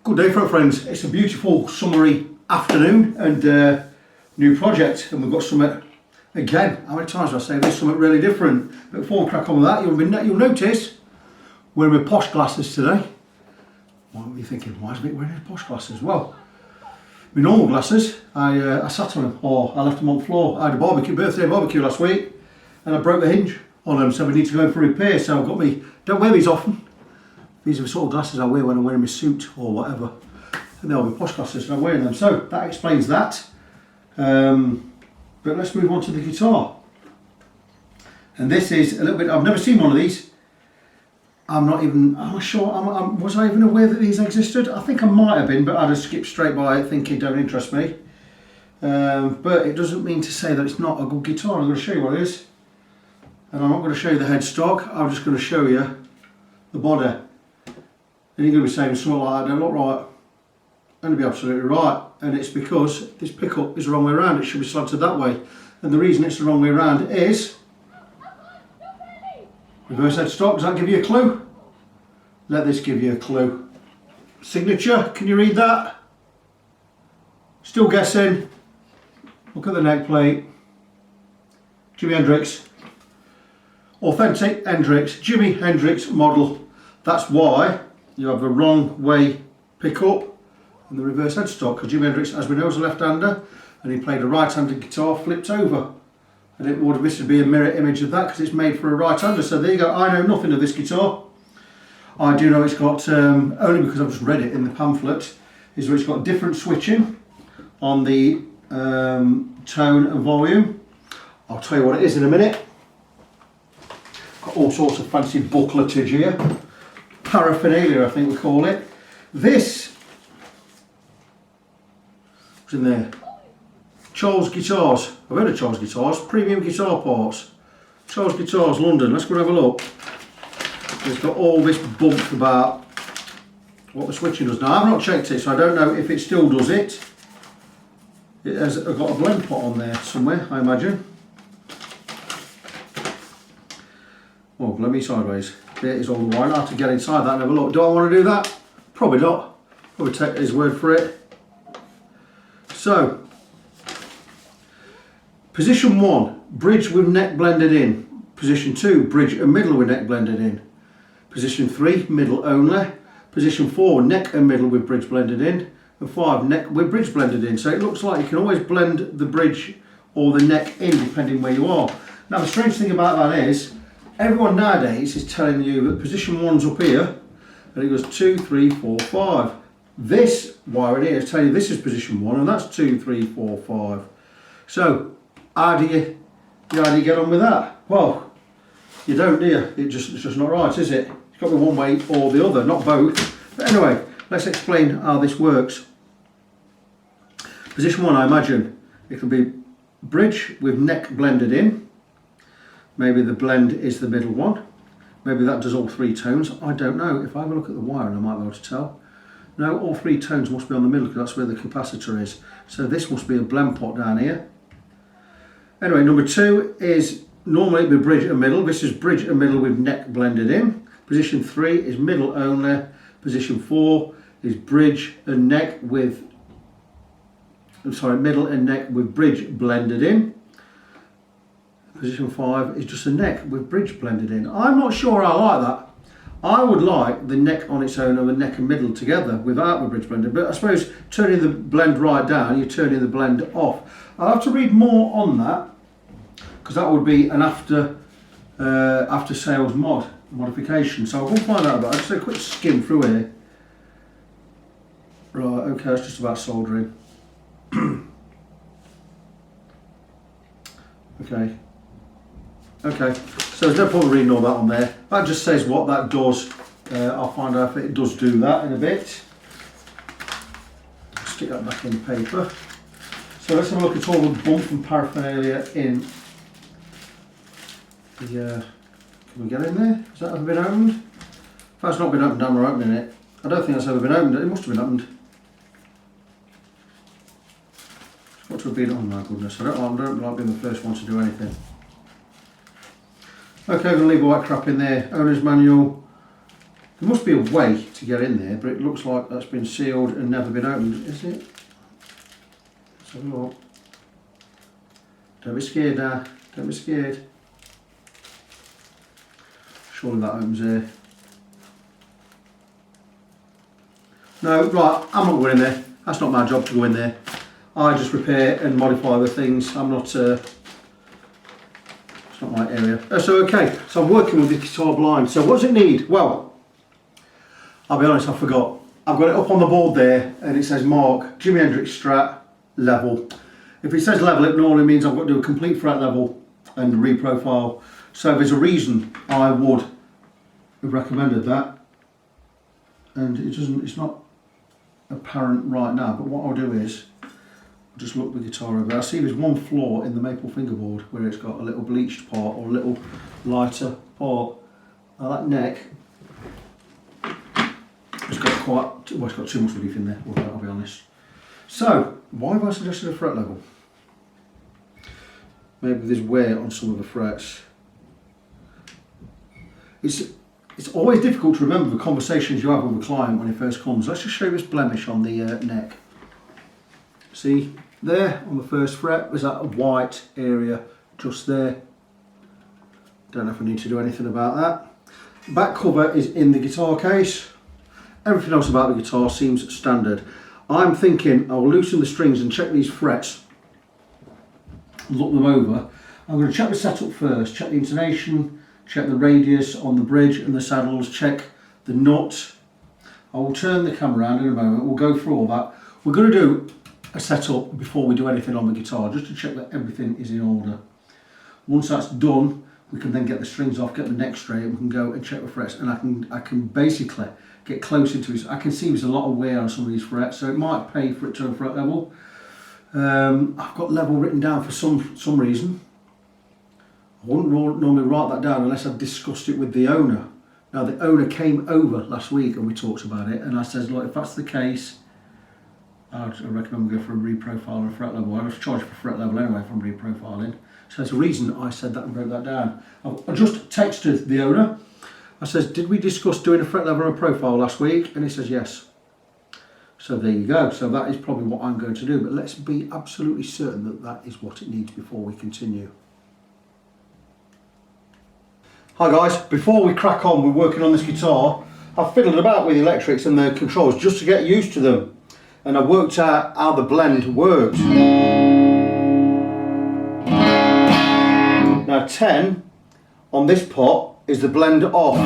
Good day, friends. It's a beautiful summery afternoon and new project, and we've got something again. How many times do I say this? Something really different. But before we crack on with that, you'll notice we're wearing posh glasses today. What were you thinking? Why is it wearing posh glasses? Well, my normal glasses, I sat on them or I left them on the floor. I had a birthday barbecue last week, and I broke the hinge on them, so we need to go for repair. So I've got me. Don't wear these often. These are the sort of glasses I wear when I'm wearing my suit or whatever. And they'll be posh glasses and I'm wearing them. So that explains that. But let's move on to the guitar. And this is a little bit, I've never seen one of these. I'm not sure, was I even aware that these existed? I think I might have been, but I'd have skipped straight by it thinking it don't interest me. But it doesn't mean to say that it's not a good guitar. I'm going to show you what it is. And I'm not going to show you the headstock, I'm just going to show you the body. And you're going to be saying something like that, don't look right. And you'll be absolutely right. And it's because this pickup is the wrong way around. It should be slanted that way. And the reason it's the wrong way around is reverse headstock. Does that give you a clue? Let this give you a clue. Signature, can you read that? Still guessing. Look at the neck plate. Jimi Hendrix. Authentic Hendrix. Jimi Hendrix model. That's why you have the wrong way pickup and the reverse headstock, because Jimi Hendrix, as we know, was a left-hander and he played a right-handed guitar flipped over, and this would be a mirror image of that because it's made for a right-hander. So there you go. I know nothing of this guitar. I do know it's got, only because I've just read it in the pamphlet, is that it's got different switching on the tone and volume. I'll tell you what it is in a minute. Got all sorts of fancy bookletage here. Paraphernalia, I think we call it. This, what's in there? Charles Guitars. I've heard of Charles Guitars. Premium guitar parts. Charles Guitars, London. Let's go and have a look. It's got all this bump about what the switching does. Now, I've not checked it, so I don't know if it still does it. It has got a blend pot on there somewhere, I imagine. Oh, let me sideways. There is all the wire. I have to get inside that and have a look. Do I want to do that? Probably not. Probably take his word for it. So, position 1, bridge with neck blended in. Position 2, bridge and middle with neck blended in. Position 3, middle only. Position 4, neck and middle with bridge blended in. And 5, neck with bridge blended in. So it looks like you can always blend the bridge or the neck in depending where you are. Now the strange thing about that is, everyone nowadays is telling you that position 1's up here and it goes 2, 3, 4, 5. This wire in here is telling you this is position 1 and that's 2, 3, 4, 5. So how do you get on with that? Well, you don't, do you? It's just not right, is it? It's got to be one way or the other, not both. But anyway, let's explain how this works. Position 1, I imagine it can be bridge with neck blended in. Maybe the blend is the middle one. Maybe that does all 3 tones. I don't know. If I have a look at the wiring, I might be able to tell. No, all 3 tones must be on the middle because that's where the capacitor is. So this must be a blend pot down here. Anyway, number 2 is normally with bridge and middle. This is bridge and middle with neck blended in. Position 3 is middle only. Position 4 is bridge and neck with, middle and neck with bridge blended in. Position 5 is just a neck with bridge blended in. I'm not sure I like that. I would like the neck on its own and the neck and middle together without the bridge blended. But I suppose turning the blend right down, you're turning the blend off. I'll have to read more on that because that would be an after sales modification. So I'll go and find out about it. I'll just do a quick skim through here. Right, okay, that's just about soldering. Okay, so there's no point reading all that on there. That just says what that does. I'll find out if it does do that in a bit. Stick that back in the paper. So let's have a look at all the bump and paraphernalia in the, can we get in there? Has that ever been opened? If that's not been opened, we're opening it. I don't think that's ever been opened. It must have been opened. It's got to have been, oh my goodness, I don't like being the first one to do anything. Okay, I'm going to leave all that crap in there. Owner's manual, There must be a way to get in there, but it looks like that's been sealed and never been opened, is it? Let's have a look. Don't be scared now, don't be scared. Surely that opens here. No, right, I'm not going in there. That's not my job to go in there. I just repair and modify the things. I'm not, it's not my area. So okay, so I'm working with the guitar blind. So what does it need? Well, I'll be honest, I forgot. I've got it up on the board there and it says mark, Jimi Hendrix Strat, level. If it says level, it normally means I've got to do a complete fret level and reprofile. So there's a reason I would have recommended that. And it's not apparent right now, but what I'll do is I'll just look the guitar over. I see there's one flaw in the maple fingerboard where it's got a little bleached part or a little lighter part. Now that neck has got quite, well, it's got too much relief in there, I'll be honest. So why have I suggested a fret level? Maybe there's wear on some of the frets. It's always difficult to remember the conversations you have with a client when he first comes. Let's just show you this blemish on the neck. See there on the first fret, there's that white area just there. Don't know if I need to do anything about that. The back cover is in the guitar case. Everything else about the guitar seems standard. I'm thinking I'll loosen the strings and check these frets, look them over. I'm going to check the setup first, check the intonation, check the radius on the bridge and the saddles, check the nut. I will turn the camera around in a moment, we'll go through all that. We're going to do a setup before we do anything on the guitar, just to check that everything is in order. Once that's done, we can then get the strings off, get the neck straight, and we can go and check the frets, and I can basically get close into it. I can see there's a lot of wear on some of these frets, so it might pay for it to a fret level. I've got level written down for some reason. I wouldn't normally write that down unless I've discussed it with the owner. Now the owner came over last week and we talked about it, and I said, look, if that's the case, I reckon I'm going to go for a reprofile and a fret level. I'll charge for fret level anyway if I'm reprofiling. So there's a reason I said that and wrote that down. I just texted the owner. I says, did we discuss doing a fret level and a profile last week? And he says yes. So there you go. So that is probably what I'm going to do, but let's be absolutely certain that that is what it needs before we continue. Hi guys, before we crack on with working on this guitar, I've fiddled about with the electrics and the controls just to get used to them, and I've worked out how the blend works. Now 10 on this pot is the blend off.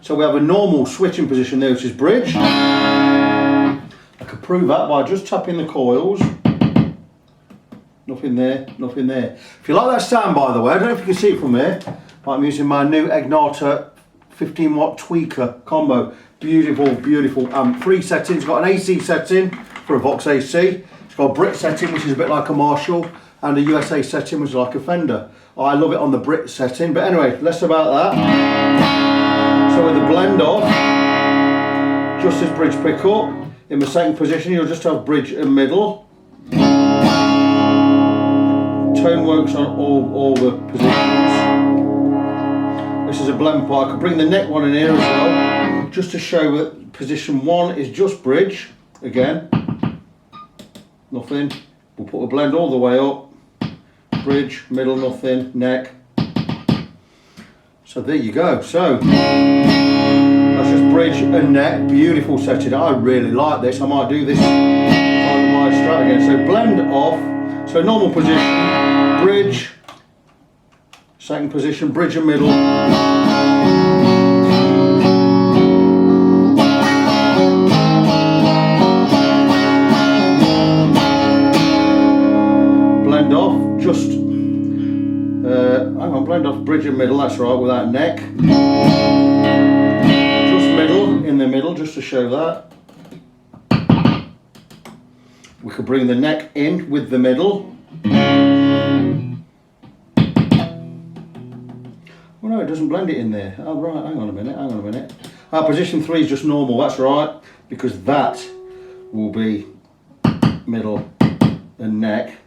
So we have a normal switching position there, which is bridge. I could prove that by just tapping the coils. Nothing there, nothing there. If you like that sound, by the way, I don't know if you can see it from there, but I'm using my new Ignata 15 watt tweaker combo. Beautiful, beautiful. 3 settings. It's got an AC setting for a Vox AC. It's got a Brit setting, which is a bit like a Marshall, and a USA setting, which is like a Fender. I love it on the Brit setting, but anyway, less about that. So with the blend off, just this bridge pickup. In the second position, you'll just have bridge and middle. Tone works on all the positions. This is a blend part. I could bring the neck one in here as well, just to show that position 1 is just bridge. Again, nothing. We'll put the blend all the way up. Bridge, middle, nothing, neck. So there you go. So that's just bridge and neck. Beautiful setting. I really like this. I might do this on my Strat again. So blend off. So normal position. Bridge, second position, bridge and middle. Blend off, just, hang on, blend off bridge and middle, that's right, without neck. Just middle, in the middle, just to show that. We could bring the neck in with the middle. Oh no, it doesn't blend it in there. Oh right, hang on a minute. Position 3 is just normal, that's right, because that will be middle and neck.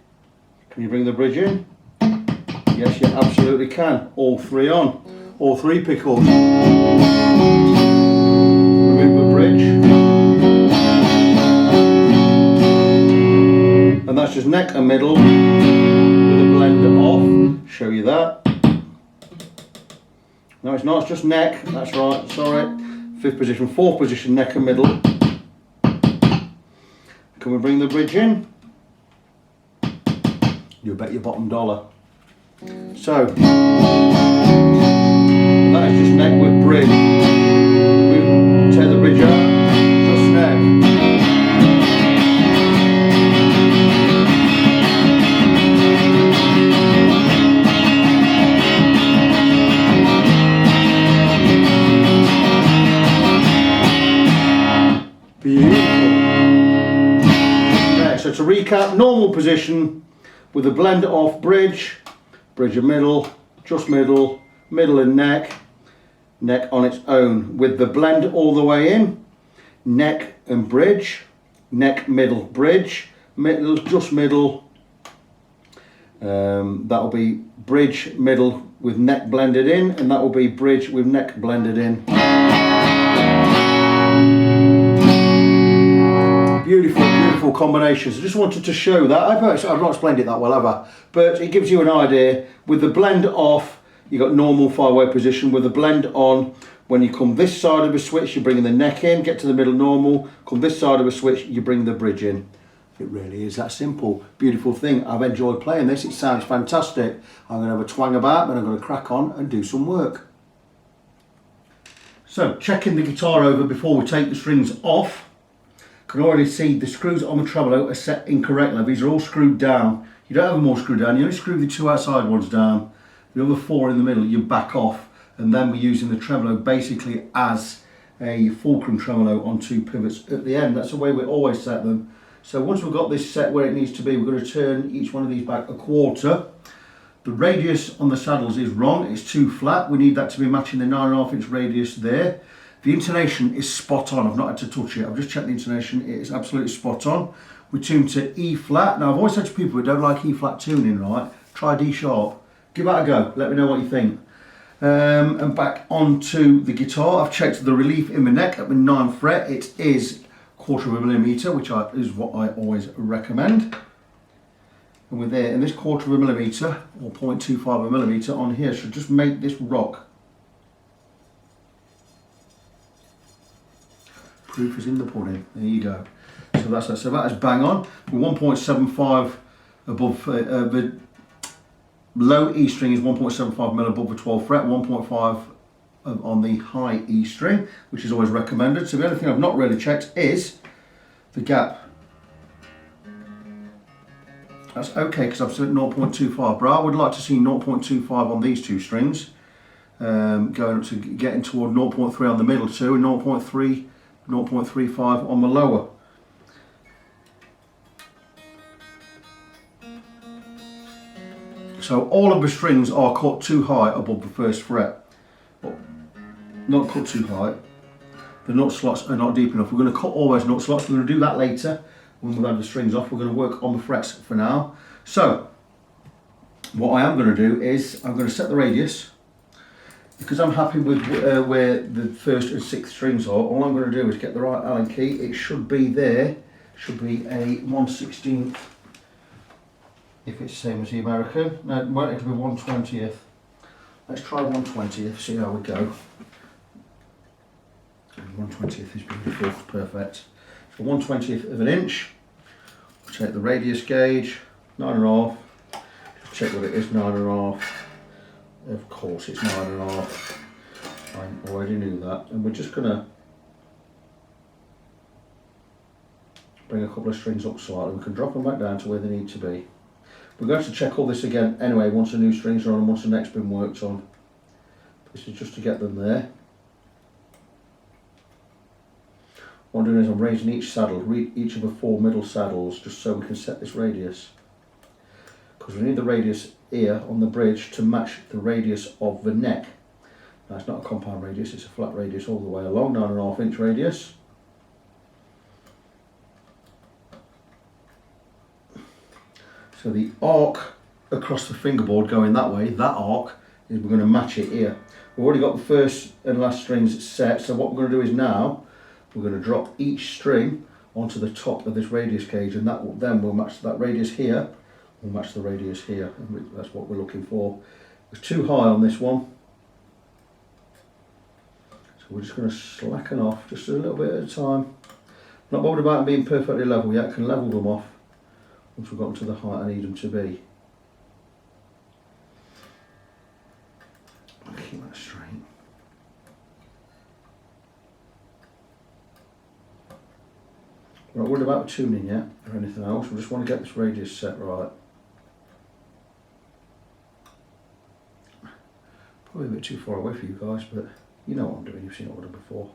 Can you bring the bridge in? Yes, you absolutely can. All three on. All three pickles. Remove the bridge. And that's just neck and middle with a blender off. Show you that. No, it's not, it's just neck. That's right, sorry. Fifth position, fourth position, neck and middle. Can we bring the bridge in? You'll bet your bottom dollar. So, that is just neck with bridge. We take the bridge out, just neck. Beautiful. Okay, so to recap, normal position with a blender off bridge, bridge and middle, just middle, middle and neck, neck on its own. With the blend all the way in, neck and bridge, neck, middle, bridge, middle, just middle. That'll be bridge, middle with neck blended in, and that will be bridge with neck blended in. Beautiful, beautiful combinations. I just wanted to show that. I've not explained it that well, have I? But it gives you an idea. With the blend off, you've got normal 5-way position. With the blend on, when you come this side of a switch, you're bringing the neck in, get to the middle normal, come this side of a switch, you bring the bridge in. It really is that simple. Beautiful thing. I've enjoyed playing this. It sounds fantastic. I'm going to have a twang about, but I'm going to crack on and do some work. So, checking the guitar over before we take the strings off. Can already see the screws on the tremolo are set incorrectly. These are all screwed down. You don't have them all screwed down, you only screw the 2 outside ones down. The other 4 in the middle you back off, and then we're using the tremolo basically as a fulcrum tremolo on 2 pivots at the end. That's the way we always set them. So once we've got this set where it needs to be, we're going to turn each one of these back a quarter. The radius on the saddles is wrong, it's too flat. We need that to be matching the 9.5 inch radius there. The intonation is spot on. I've not had to touch it. I've just checked the intonation. It is absolutely spot on. We tune to E flat. Now I've always said to people who don't like E flat tuning, right? Try D sharp. Give that a go. Let me know what you think. And back onto the guitar. I've checked the relief in the neck at the 9th fret. It is 1/4 millimeter, which is what I always recommend. And we're there. And this 1/4 millimeter or 0.25 millimeter on here should just make this rock. Proof is in the pudding. There you go. So that's that. So that is bang on. We're 1.75 above the low E string is 1.75 mil above the 12th fret, 1.5 on the high E string, which is always recommended. So the only thing I've not really checked is the gap. That's okay because I've set 0.25, but I would like to see 0.25 on these 2 strings, going up to getting toward 0.3 on the middle too, and 0.3. 0.35 on the lower. So all of the strings are cut too high above the 1st fret. Well, not cut too high. The nut slots are not deep enough. We're going to cut all those nut slots. We're going to do that later when we've had the strings off. We're going to work on the frets for now. So what I am going to do is I'm going to set the radius. Because I'm happy with where the 1st and 6th strings are, all I'm going to do is get the right Allen key. It should be there, should be a 1/16th if it's the same as the American. No, it won't, it'll be 1/20th. Let's try 1/20th, see how we go. 1/20th is beautiful, perfect. So 1/20th of an inch. We'll take the radius gauge, 9.5. Just check what it is, 9.5. Of course it's 9.5. I already knew that. And we're just going to bring a couple of strings up slightly. We can drop them back down to where they need to be. We're going to check all this again anyway once the new strings are on and once the neck's been worked on. This is just to get them there. What I'm doing is I'm raising each saddle, each of the 4 middle saddles, just so we can set this radius. Because we need the radius here on the bridge to match the radius of the neck. Now it's not a compound radius, it's a flat radius all the way along, 9.5 inch radius. So the arc across the fingerboard going that way, that arc, is we're going to match it here. We've already got the first and last strings set, so what we're going to do is now we're going to drop each string onto the top of this radius gauge, and that will, then we'll match that radius here, we'll match the radius here, and that's what we're looking for. It's too high on this one, so we're just going to slacken off just a little bit at a time. Not bothered about them being perfectly level yet, I can level them off once we've gotten to the height I need them to be. Keep that straight. We're not worried about tuning yet or anything else, we just want to get this radius set right. Probably a bit too far away for you guys, but you know what I'm doing, you've seen it all before.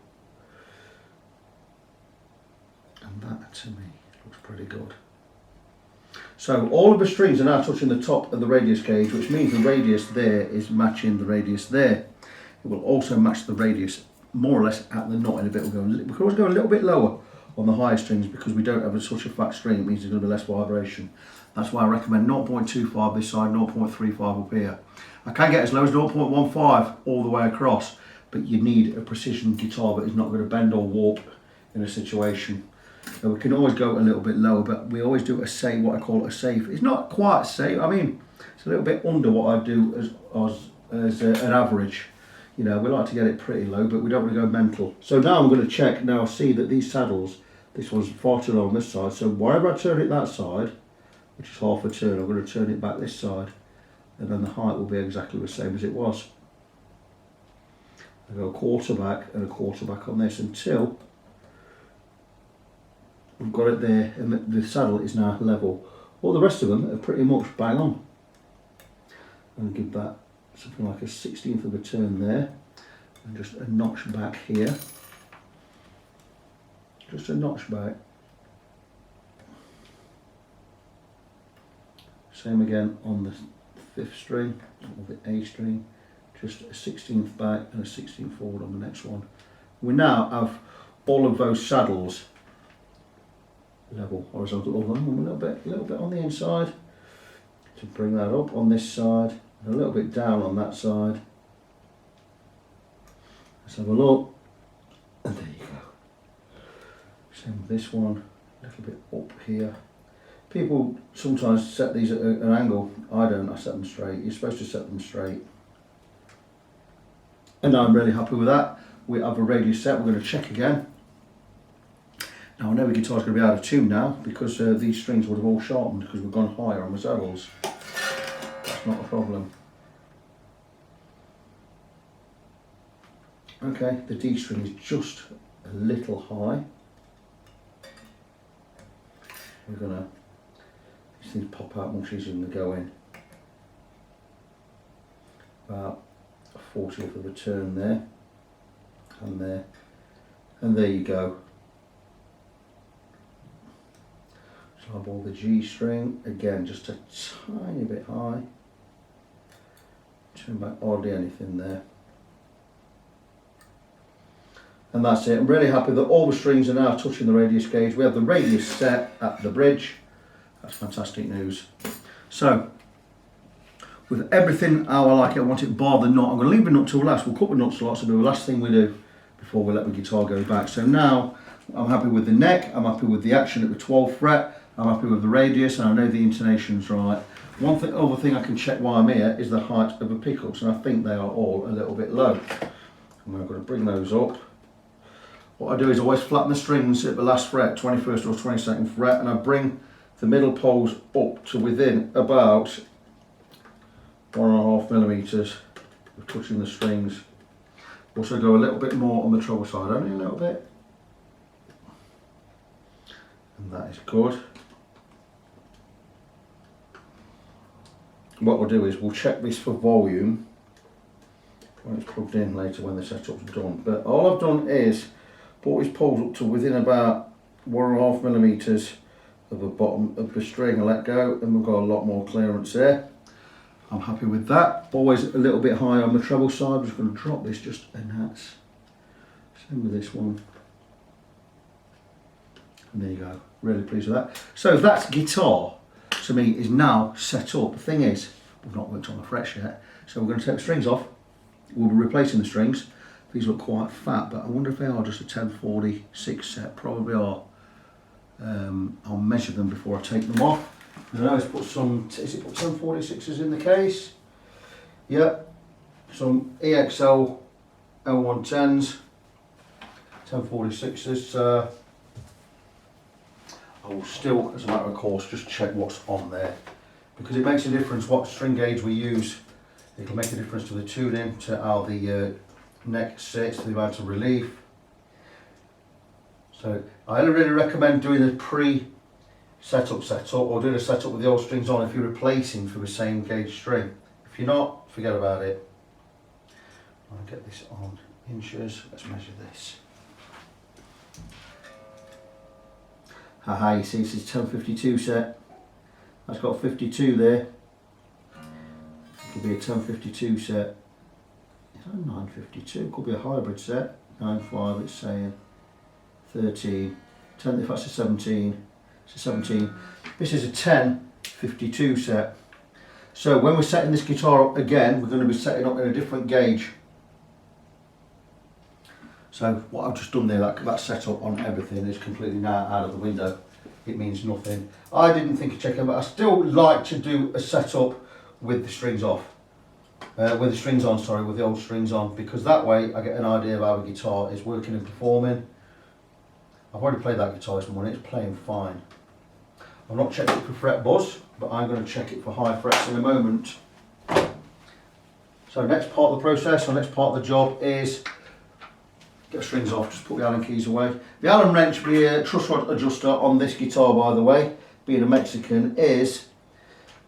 And that to me looks pretty good. So all of the strings are now touching the top of the radius gauge, which means the radius there is matching the radius there. It will also match the radius more or less at the knot in a bit. We can always go a little bit lower on the higher strings because we don't have such a fat string. It means there's going to be less vibration. That's why I recommend 0.25 this side, 0.35 up here. I can get as low as 0.15 all the way across, but you need a precision guitar that is not going to bend or warp in a situation. So we can always go a little bit lower, but we always do a safe, what I call a safe. It's not quite safe. I mean, it's a little bit under what I do as an average. You know, we like to get it pretty low, but we don't want to go mental. So now I'm going to check. Now I see that these saddles, this one's far too low on this side. So wherever I turn it that side, which is half a turn, I'm going to turn it back this side, and then the height will be exactly the same as it was. I go a quarter back and a quarter back on this until we've got it there, and the saddle is now level. All the rest of them are pretty much bang on. And give that something like a 16th of a turn there, and just a notch back here. Just a notch back. Same again on the 5th string, or the A string. Just a 16th back and a 16th forward on the next one. We now have all of those saddles level, horizontal, a little bit on the inside to bring that up on this side, and a little bit down on that side. Let's have a look, and there you go. Same with this one, a little bit up here. People sometimes set these at an angle. I don't, I set them straight. You're supposed to set them straight. And I'm really happy with that. We have a radius set, we're going to check again. Now I know the guitar's going to be out of tune now because these strings would have all sharpened because we've gone higher on the saddles. That's not a problem. Okay, the D string is just a little high. We're going to, these things pop out much easier than they go in. About a 40th of a turn there, and there, and there you go. So I've all the G string, again just a tiny bit high, turn back hardly anything there. And that's it. I'm really happy that all the strings are now touching the radius gauge. We have the radius set at the bridge. That's fantastic news. So, with everything how I like it, I want it bar the nut. I'm going to leave the nut till last. We'll cut the nuts to lots, it'll be the last thing we do before we let the guitar go back. So now, I'm happy with the neck, I'm happy with the action at the 12th fret, I'm happy with the radius, and I know the intonation's right. One other thing I can check while I'm here is the height of the pickups, and I think they are all a little bit low. And I'm going to bring those up. What I do is always flatten the strings at the last fret, 21st or 22nd fret, and I bring the middle poles up to within about 1.5 millimeters of touching the strings. Also go a little bit more on the treble side, only a little bit. And that is good. What we'll do is we'll check this for volume when it's plugged in later when the setup's done. But all I've done is brought his poles up to within about 1.5 millimeters of the bottom of the string and let go, and we've got a lot more clearance there. I'm happy with that. Always a little bit high on the treble side. I'm just going to drop this just a notch. Same with this one. And there you go. Really pleased with that. So that's guitar. to me is now set up. The thing is, we've not worked on the frets yet, so we're going to take the strings off. We'll be replacing the strings. These look quite fat, but I wonder if they are just a 1046 set. Probably are. I'll measure them before I take them off. And I always put some, is it put 1046s in the case? Yep. Some EXL L110s, 1046s. I will still, as a matter of course, just check what's on there, because it makes a difference what string gauge we use. It'll make a difference to the tuning, to how the neck sits, to the amount of relief. So I really recommend doing a pre-setup or doing a setup with the old strings on if you're replacing for the same gauge string. If you're not, forget about it. I'll get this on inches. Let's measure this. Haha, you see this is 1052 set. That's got 52 there. It could be a 1052 set. Is that a 952? It could be a hybrid set. 9.5, it's saying 13. 10, if that's a 17, it's a 17. This is a 1052 set. So when we're setting this guitar up again, we're going to be setting up in a different gauge. So what I've just done there, that setup on everything is completely now out of the window. It means nothing. I didn't think of checking, but I still like to do a setup with the strings off. With the strings on, sorry, with the old strings on, because that way I get an idea of how the guitar is working and performing. I've already played that guitar this morning, it's playing fine. I've not checked it for fret buzz, but I'm going to check it for high frets in a moment. So next part of the process, or next part of the job is get the strings off, just put the Allen keys away. The Allen wrench, the truss rod adjuster on this guitar, by the way, being a Mexican, is,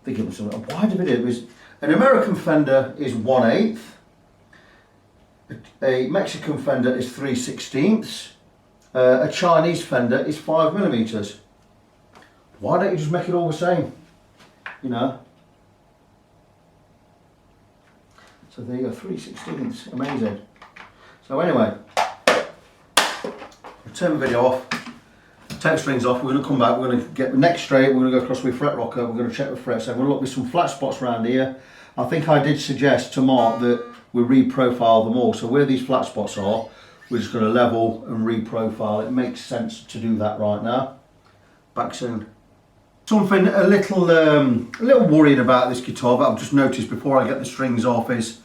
they give me some, why did we do it? An American Fender is 1/8, a Mexican Fender is 3/16, a Chinese Fender is 5mm. Why don't you just make it all the same? You know? So there you go, 3/16, amazing. So anyway, I'll turn the video off, take the strings off, we're going to come back, we're going to get the neck straight, we're going to go across with fret rocker, we're going to check the frets, so we're going to look with some flat spots around here. I think I did suggest to Mark that we reprofile them all, so where these flat spots are, we're just going to level and reprofile. It makes sense to do that right now. Back soon. Something a little worried about this guitar that I've just noticed before I get the strings off is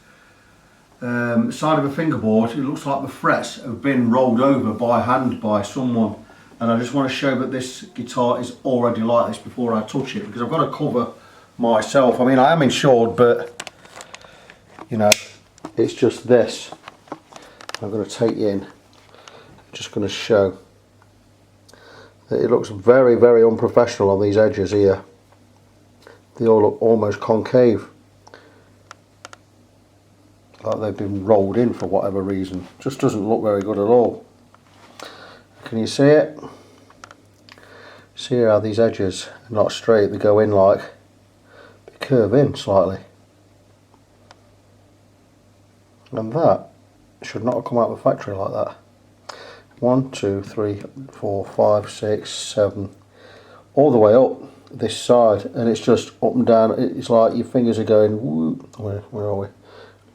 the side of a fingerboard. It looks like the frets have been rolled over by hand by someone, and I just want to show that this guitar is already like this before I touch it, because I've got to cover myself. I mean, I am insured, but you know, it's just this. I'm going to take in, I'm just going to show that it looks very, very unprofessional on these edges here. They all look almost concave, like they've been rolled in for whatever reason. Just doesn't look very good at all. Can you see it? See how these edges are not straight, they go in like, they curve in slightly. And that should not have come out of the factory like that. 1, 2, 3, 4, 5, 6, 7, all the way up this side, and it's just up and down. It's like your fingers are going, whoop, where are we?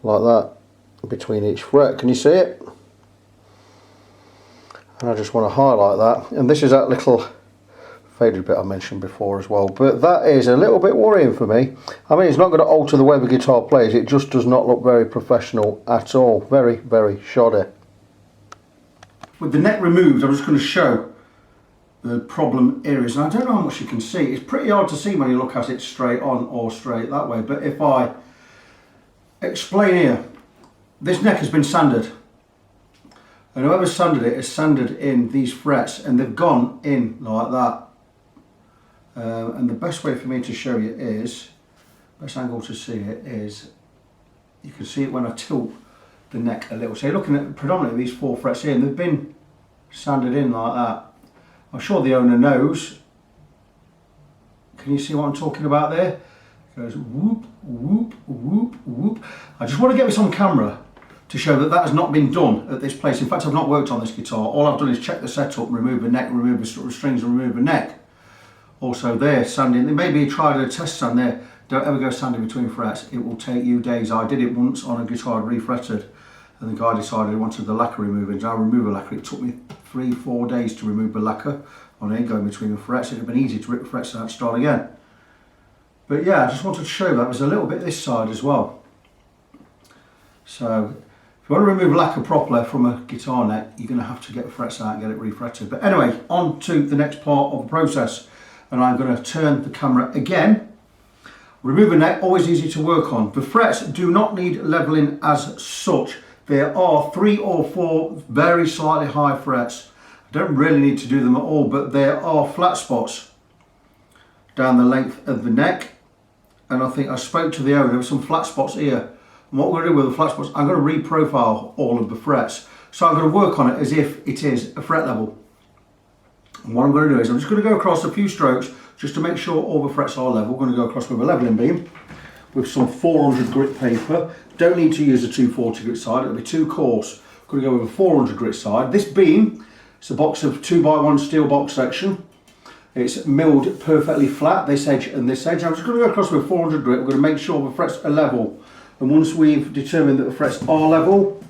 Like that, between each fret. Can you see it? And I just want to highlight that. And this is that little faded bit I mentioned before as well. But that is a little bit worrying for me. I mean, it's not going to alter the way the guitar plays. It just does not look very professional at all. Very, very shoddy. With the neck removed, I'm just going to show the problem areas. And I don't know how much you can see. It's pretty hard to see when you look at it straight on or straight that way. But if I explain here, this neck has been sanded. And whoever sanded it has sanded in these frets, and they've gone in like that. And the best way for me to show you is, best angle to see it is, you can see it when I tilt the neck a little. So you're looking at predominantly these 4 frets here, and they've been sanded in like that. I'm sure the owner knows. Can you see what I'm talking about there? It goes whoop, whoop, whoop, whoop. I just want to get this on camera to show that that has not been done at this place. In fact, I've not worked on this guitar. All I've done is check the setup, remove the neck, remove the strings and remove the neck. Also there, sanding, maybe tried a test sand there. Don't ever go sanding between frets. It will take you days. I did it once on a guitar I'd refretted, and the guy decided he wanted the lacquer removing. So I removed the lacquer. It took me 3-4 days to remove the lacquer on it, going between the frets. It'd have been easy to rip the frets out and start again. But yeah, I just wanted to show that. There's a little bit this side as well. So if you want to remove lacquer properly from a guitar neck, you're going to have to get the frets out and get it refretted. But anyway, on to the next part of the process. And I'm going to turn the camera again. Remove a neck, always easy to work on. The frets do not need leveling as such. There are 3 or 4 very slightly high frets. I don't really need to do them at all, but there are flat spots down the length of the neck. And I think I spoke to the owner, there were some flat spots here. And what we're going to do with the flat spots, I'm going to reprofile all of the frets. So I'm going to work on it as if it is a fret level. And what I'm going to do is I'm just going to go across a few strokes just to make sure all the frets are level. We're going to go across with a leveling beam with some 400 grit paper. Don't need to use a 240 grit side, it'll be too coarse. I'm going to go with a 400 grit side. This beam, it's a box of 2x1 steel box section. It's milled perfectly flat, this edge and this edge. I'm just going to go across with 400 grit. We're going to make sure the frets are level. And once we've determined that the frets are level,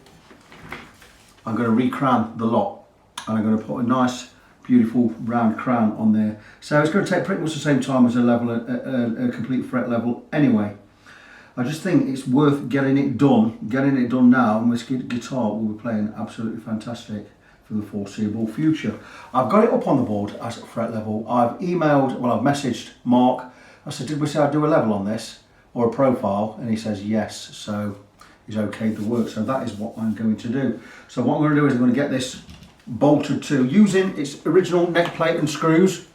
I'm going to re-crown the lot. And I'm going to put a nice beautiful round crown on there. So it's going to take pretty much the same time as a level, a complete fret level anyway. I just think it's worth getting it done now, and this guitar will be playing absolutely fantastic for the foreseeable future. I've got it up on the board as a fret level. I've messaged Mark. I said, did we say I'd do a level on this or a profile? And he says yes, so he's okayed the work. So that is what I'm going to do. So what I'm going to do is I'm going to get this bolted to using its original neck plate and screws.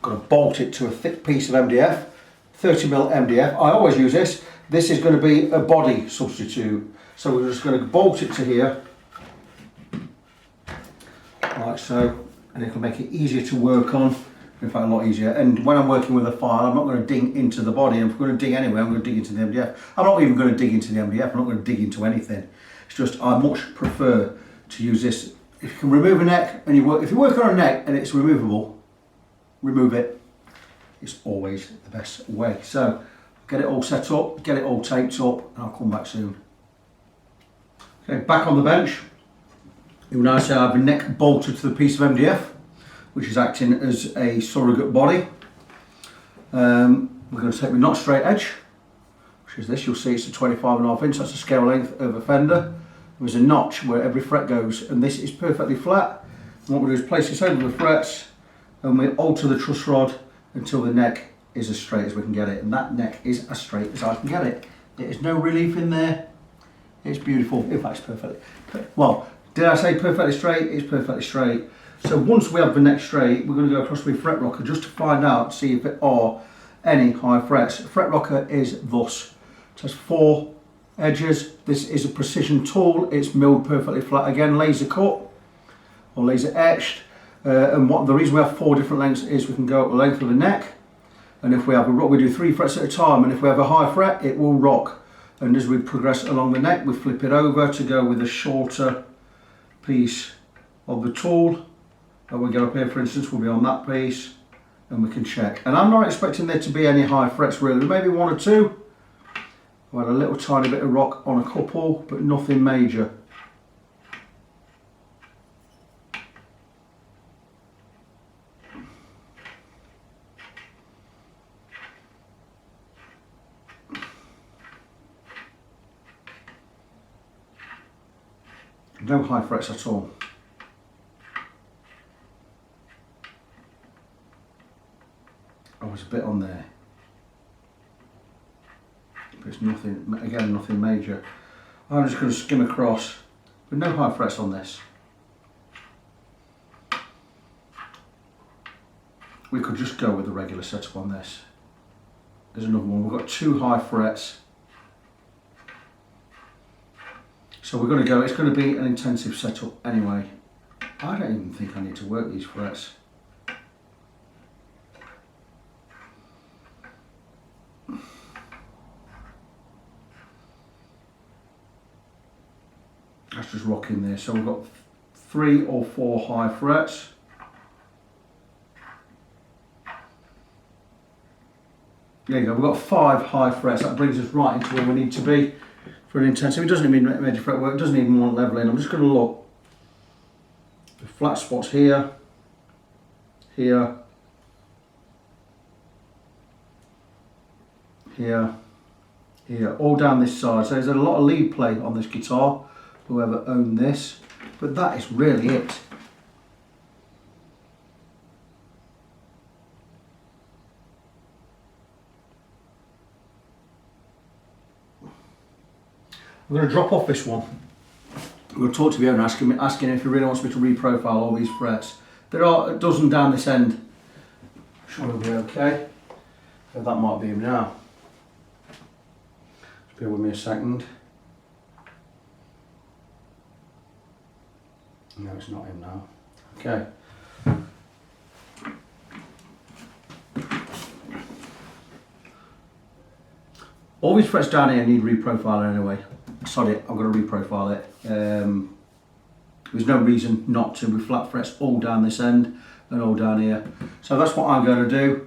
Got to bolt it to a thick piece of MDF, 30mm MDF. I always use this. This is going to be a body substitute. So we're just going to bolt it to here, like so, and it'll make it easier to work on. In fact, a lot easier. And when I'm working with a file, I'm not going to dig into the body. If I'm going to dig anyway, I'm going to dig into the MDF. I'm not even going to dig into the MDF. I'm not going to dig into anything. It's just I much prefer to use this. If you can remove a neck and if you work on a neck and it's removable, remove it. It's always the best way. So get it all set up, get it all taped up, and I'll come back soon. Okay, back on the bench. You'll now see I have a neck bolted to the piece of MDF, which is acting as a surrogate body. We're going to take the not straight edge, which is this. You'll see it's a 25.5 inch. That's the scale length of a Fender. There's a notch where every fret goes, and this is perfectly flat. And what we'll do is place this over the frets, and we alter the truss rod until the neck is as straight as we can get it. And that neck is as straight as I can get it. There is no relief in there. It's beautiful. In fact, it's perfectly. Well, did I say perfectly straight? It's perfectly straight. So once we have the neck straight, we're going to go across with fret rocker just to find out, see if there are any high frets. Fret rocker is thus. It has 4 edges. This is a precision tool. It's milled perfectly flat again, laser cut or laser etched. And the reason we have 4 different lengths is we can go up the length of the neck, and if we have a rock, we do 3 frets at a time, and if we have a high fret, it will rock. And as we progress along the neck, we flip it over to go with a shorter piece of the tool. And we get up here, for instance, we'll be on that piece, and we can check. And I'm not expecting there to be any high frets really, maybe 1 or 2. I had a little tiny bit of rock on a couple, but nothing major. No high frets at all. Oh, there's a bit on there. But it's nothing, again, nothing major. I'm just going to skim across with no high frets on this. We could just go with a regular setup on this. There's another one. We've got 2 high frets. So we're going to go, it's going to be an intensive setup anyway. I don't even think I need to work these frets. That's just rocking there. So we've got 3 or 4 high frets. There you go, we've got 5 high frets. That brings us right into where we need to be for an intensive. It doesn't even need fretwork, it doesn't even want leveling. I'm just going to look. The flat spots here, here, here, here, all down this side. So there's a lot of lead play on this guitar, whoever owned this, but that is really it. I'm going to drop off this one. I'm going to talk to the owner, asking if he really wants me to reprofile all these frets. There are a dozen down this end. I'm sure it'll be okay. So that might be him now. Just bear with me a second. No, it's not him now. Okay. All these frets down here need reprofiling anyway. Sod it, I'm going to reprofile it. There's no reason not to with flat frets all down this end and all down here. So that's what I'm going to do.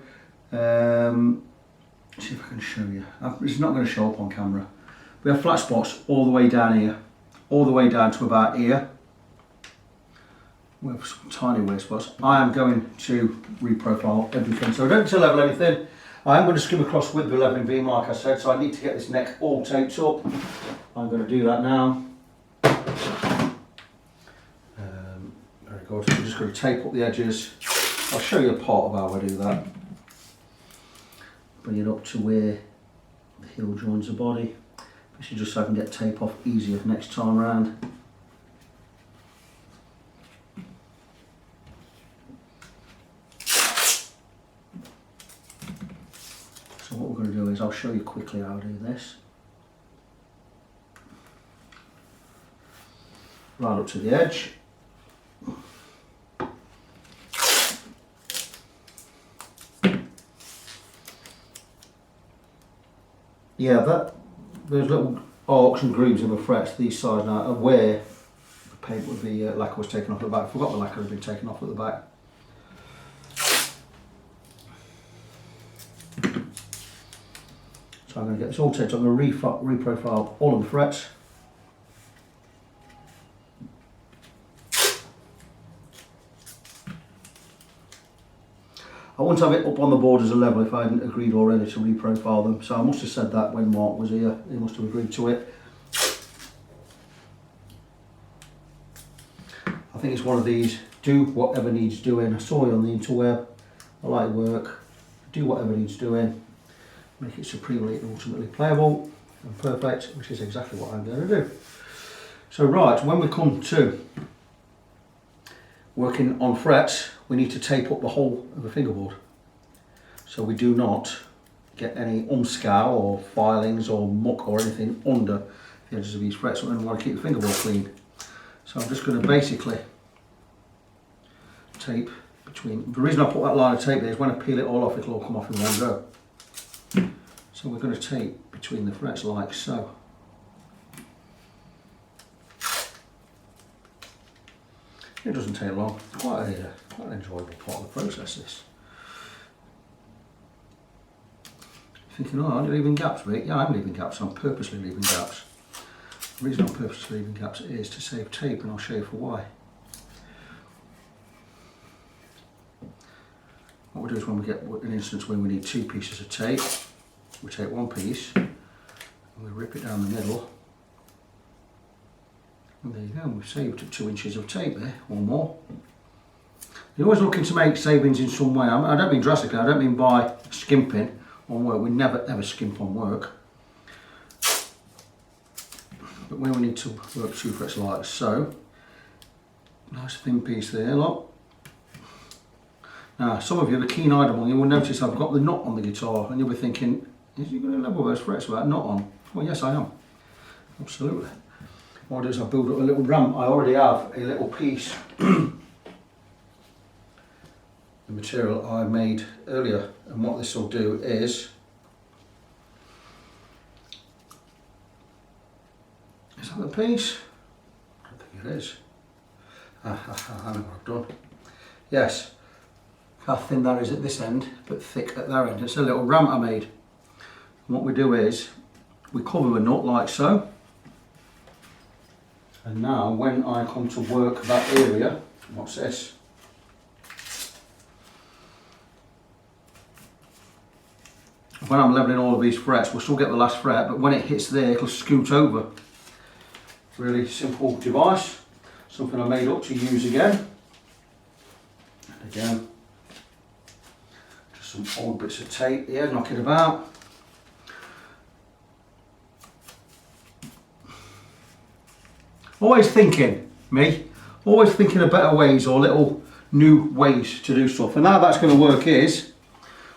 See if I can show you. It's not going to show up on camera. We have flat spots all the way down here, all the way down to about here. We have some tiny weird spots. I am going to reprofile everything. So I don't need to level anything. I am going to skim across with the leveling beam, like I said, so I need to get this neck all taped up. I'm going to do that now. Very good. I'm just going to tape up the edges. I'll show you a part of how I do that. Bring it up to where the heel joins the body. This is just so I can get tape off easier next time around. So what we're going to do is I'll show you quickly how I do this. Right up to the edge. Yeah, those little arcs and grooves in the frets, these sides now, are where the paint would be, lacquer was taken off at the back. I forgot the lacquer had been taken off at the back. So I'm going to get this all taped. I'm going to reprofile all of the frets. I wouldn't have it up on the board as a level if I hadn't agreed already to reprofile them. So I must have said that when Mark was here. He must have agreed to it. I think it's one of these, do whatever needs doing. I saw it on the interweb. I like work. Do whatever needs doing. Make it supremely and ultimately playable and perfect, which is exactly what I'm going to do. So right, when we come to working on frets, we need to tape up the whole of the fingerboard. So we do not get any umscow or filings or muck or anything under the edges of these frets. We want to keep the fingerboard clean. So I'm just going to basically tape between. The reason I put that line of tape there is when I peel it all off, it'll all come off in one go. So we're going to tape between the frets like so. It doesn't take long. It's quite an enjoyable part of the process, this. Thinking, oh, are you leaving gaps, mate? Yeah, I'm leaving gaps. I'm purposely leaving gaps. The reason I'm purposely leaving gaps is to save tape, and I'll show you for why. What we do is when we get an instance where we need 2 pieces of tape, we take 1 piece and we rip it down the middle. And there you go, we've saved 2 inches of tape there, or more. You're always looking to make savings in some way. I don't mean drastically, I don't mean by skimping on work. We never ever skimp on work. But when we need to work 2 frets like so, nice thin piece there, look. Now, some of you are keen-eyed among you will notice I've got the nut on the guitar, and you'll be thinking, is you going to level those frets with that nut on? Well, yes, I am. Absolutely. What I do is I build up a little ramp. I already have a little piece of material I made earlier, and what this will do is that the piece? I don't think it is. I know what I've done. Yes, how thin that is at this end, but thick at that end. It's a little ramp I made. And what we do is we cover the nut like so. And now when I come to work that area, watch this. When I'm leveling all of these frets, we'll still get the last fret, but when it hits there, it'll scoot over. Really simple device, something I made up to use again. And again, just some old bits of tape here, knocking about. Always thinking of better ways or little new ways to do stuff. And how that's going to work is,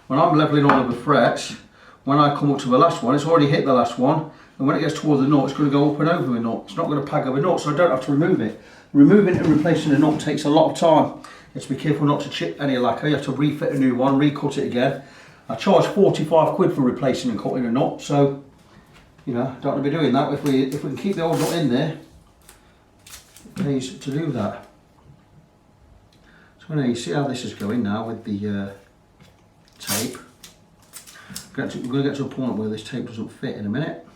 when I'm leveling all of the frets, when I come up to the last one, it's already hit the last one, and when it gets towards the nut, it's going to go up and over the nut. It's not going to peg over the nut, so I don't have to remove it. Removing and replacing the nut takes a lot of time. You have to be careful not to chip any lacquer. You have to refit a new one, recut it again. I charge 45 quid for replacing and cutting a nut, so you know, don't want to be doing that. If we can keep the old nut in there, it pays to do that. So now you see how this is going now with the tape. We're going to get to a point where this tape doesn't fit in a minute.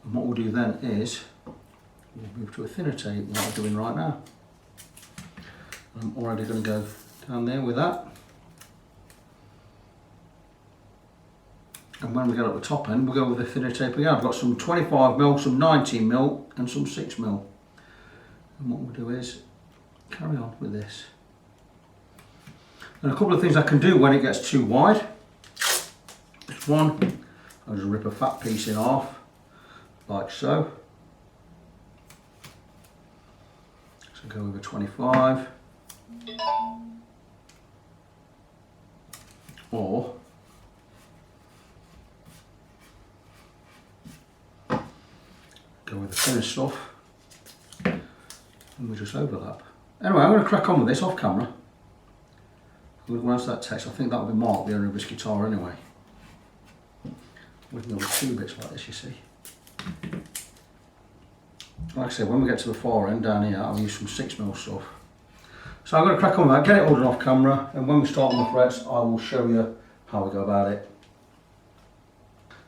And what we'll do then is we'll move to a thinner tape like I'm doing right now. I'm already going to go down there with that. And when we get up the top end, we'll go with a thinner tape again. I've got some 25mm, some 19mm and some 6mm. And what we'll do is carry on with this. And a couple of things I can do when it gets too wide. This one, I'll just rip a fat piece in half, like so. So go with a 25. Or go with the thinner stuff. And we just overlap. Anyway, I'm going to crack on with this off camera. I'm going to answer that text. I think that'll be Mark, the owner of this guitar, anyway. We can go with two bits like this, you see. Like I said, when we get to the far end down here, I'll use some 6mm stuff. So I'm going to crack on with that, get it ordered off camera, and when we start on the frets, I will show you how we go about it.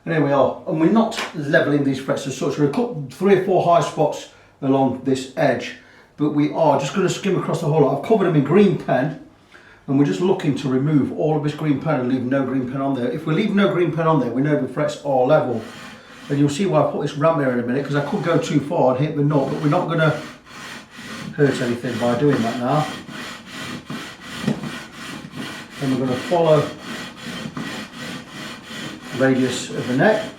And here we are, and we're not levelling these frets as such. We've cut 3 or 4 high spots along this edge, but we are just going to skim across the whole lot. I've covered them in green pen, and we're just looking to remove all of this green pen and leave no green pen on there. If we leave no green pen on there, we know the frets are level. And you'll see why I put this ramp there in a minute, because I could go too far and hit the nut, but we're not going to hurt anything by doing that now. And we're going to follow the radius of the neck.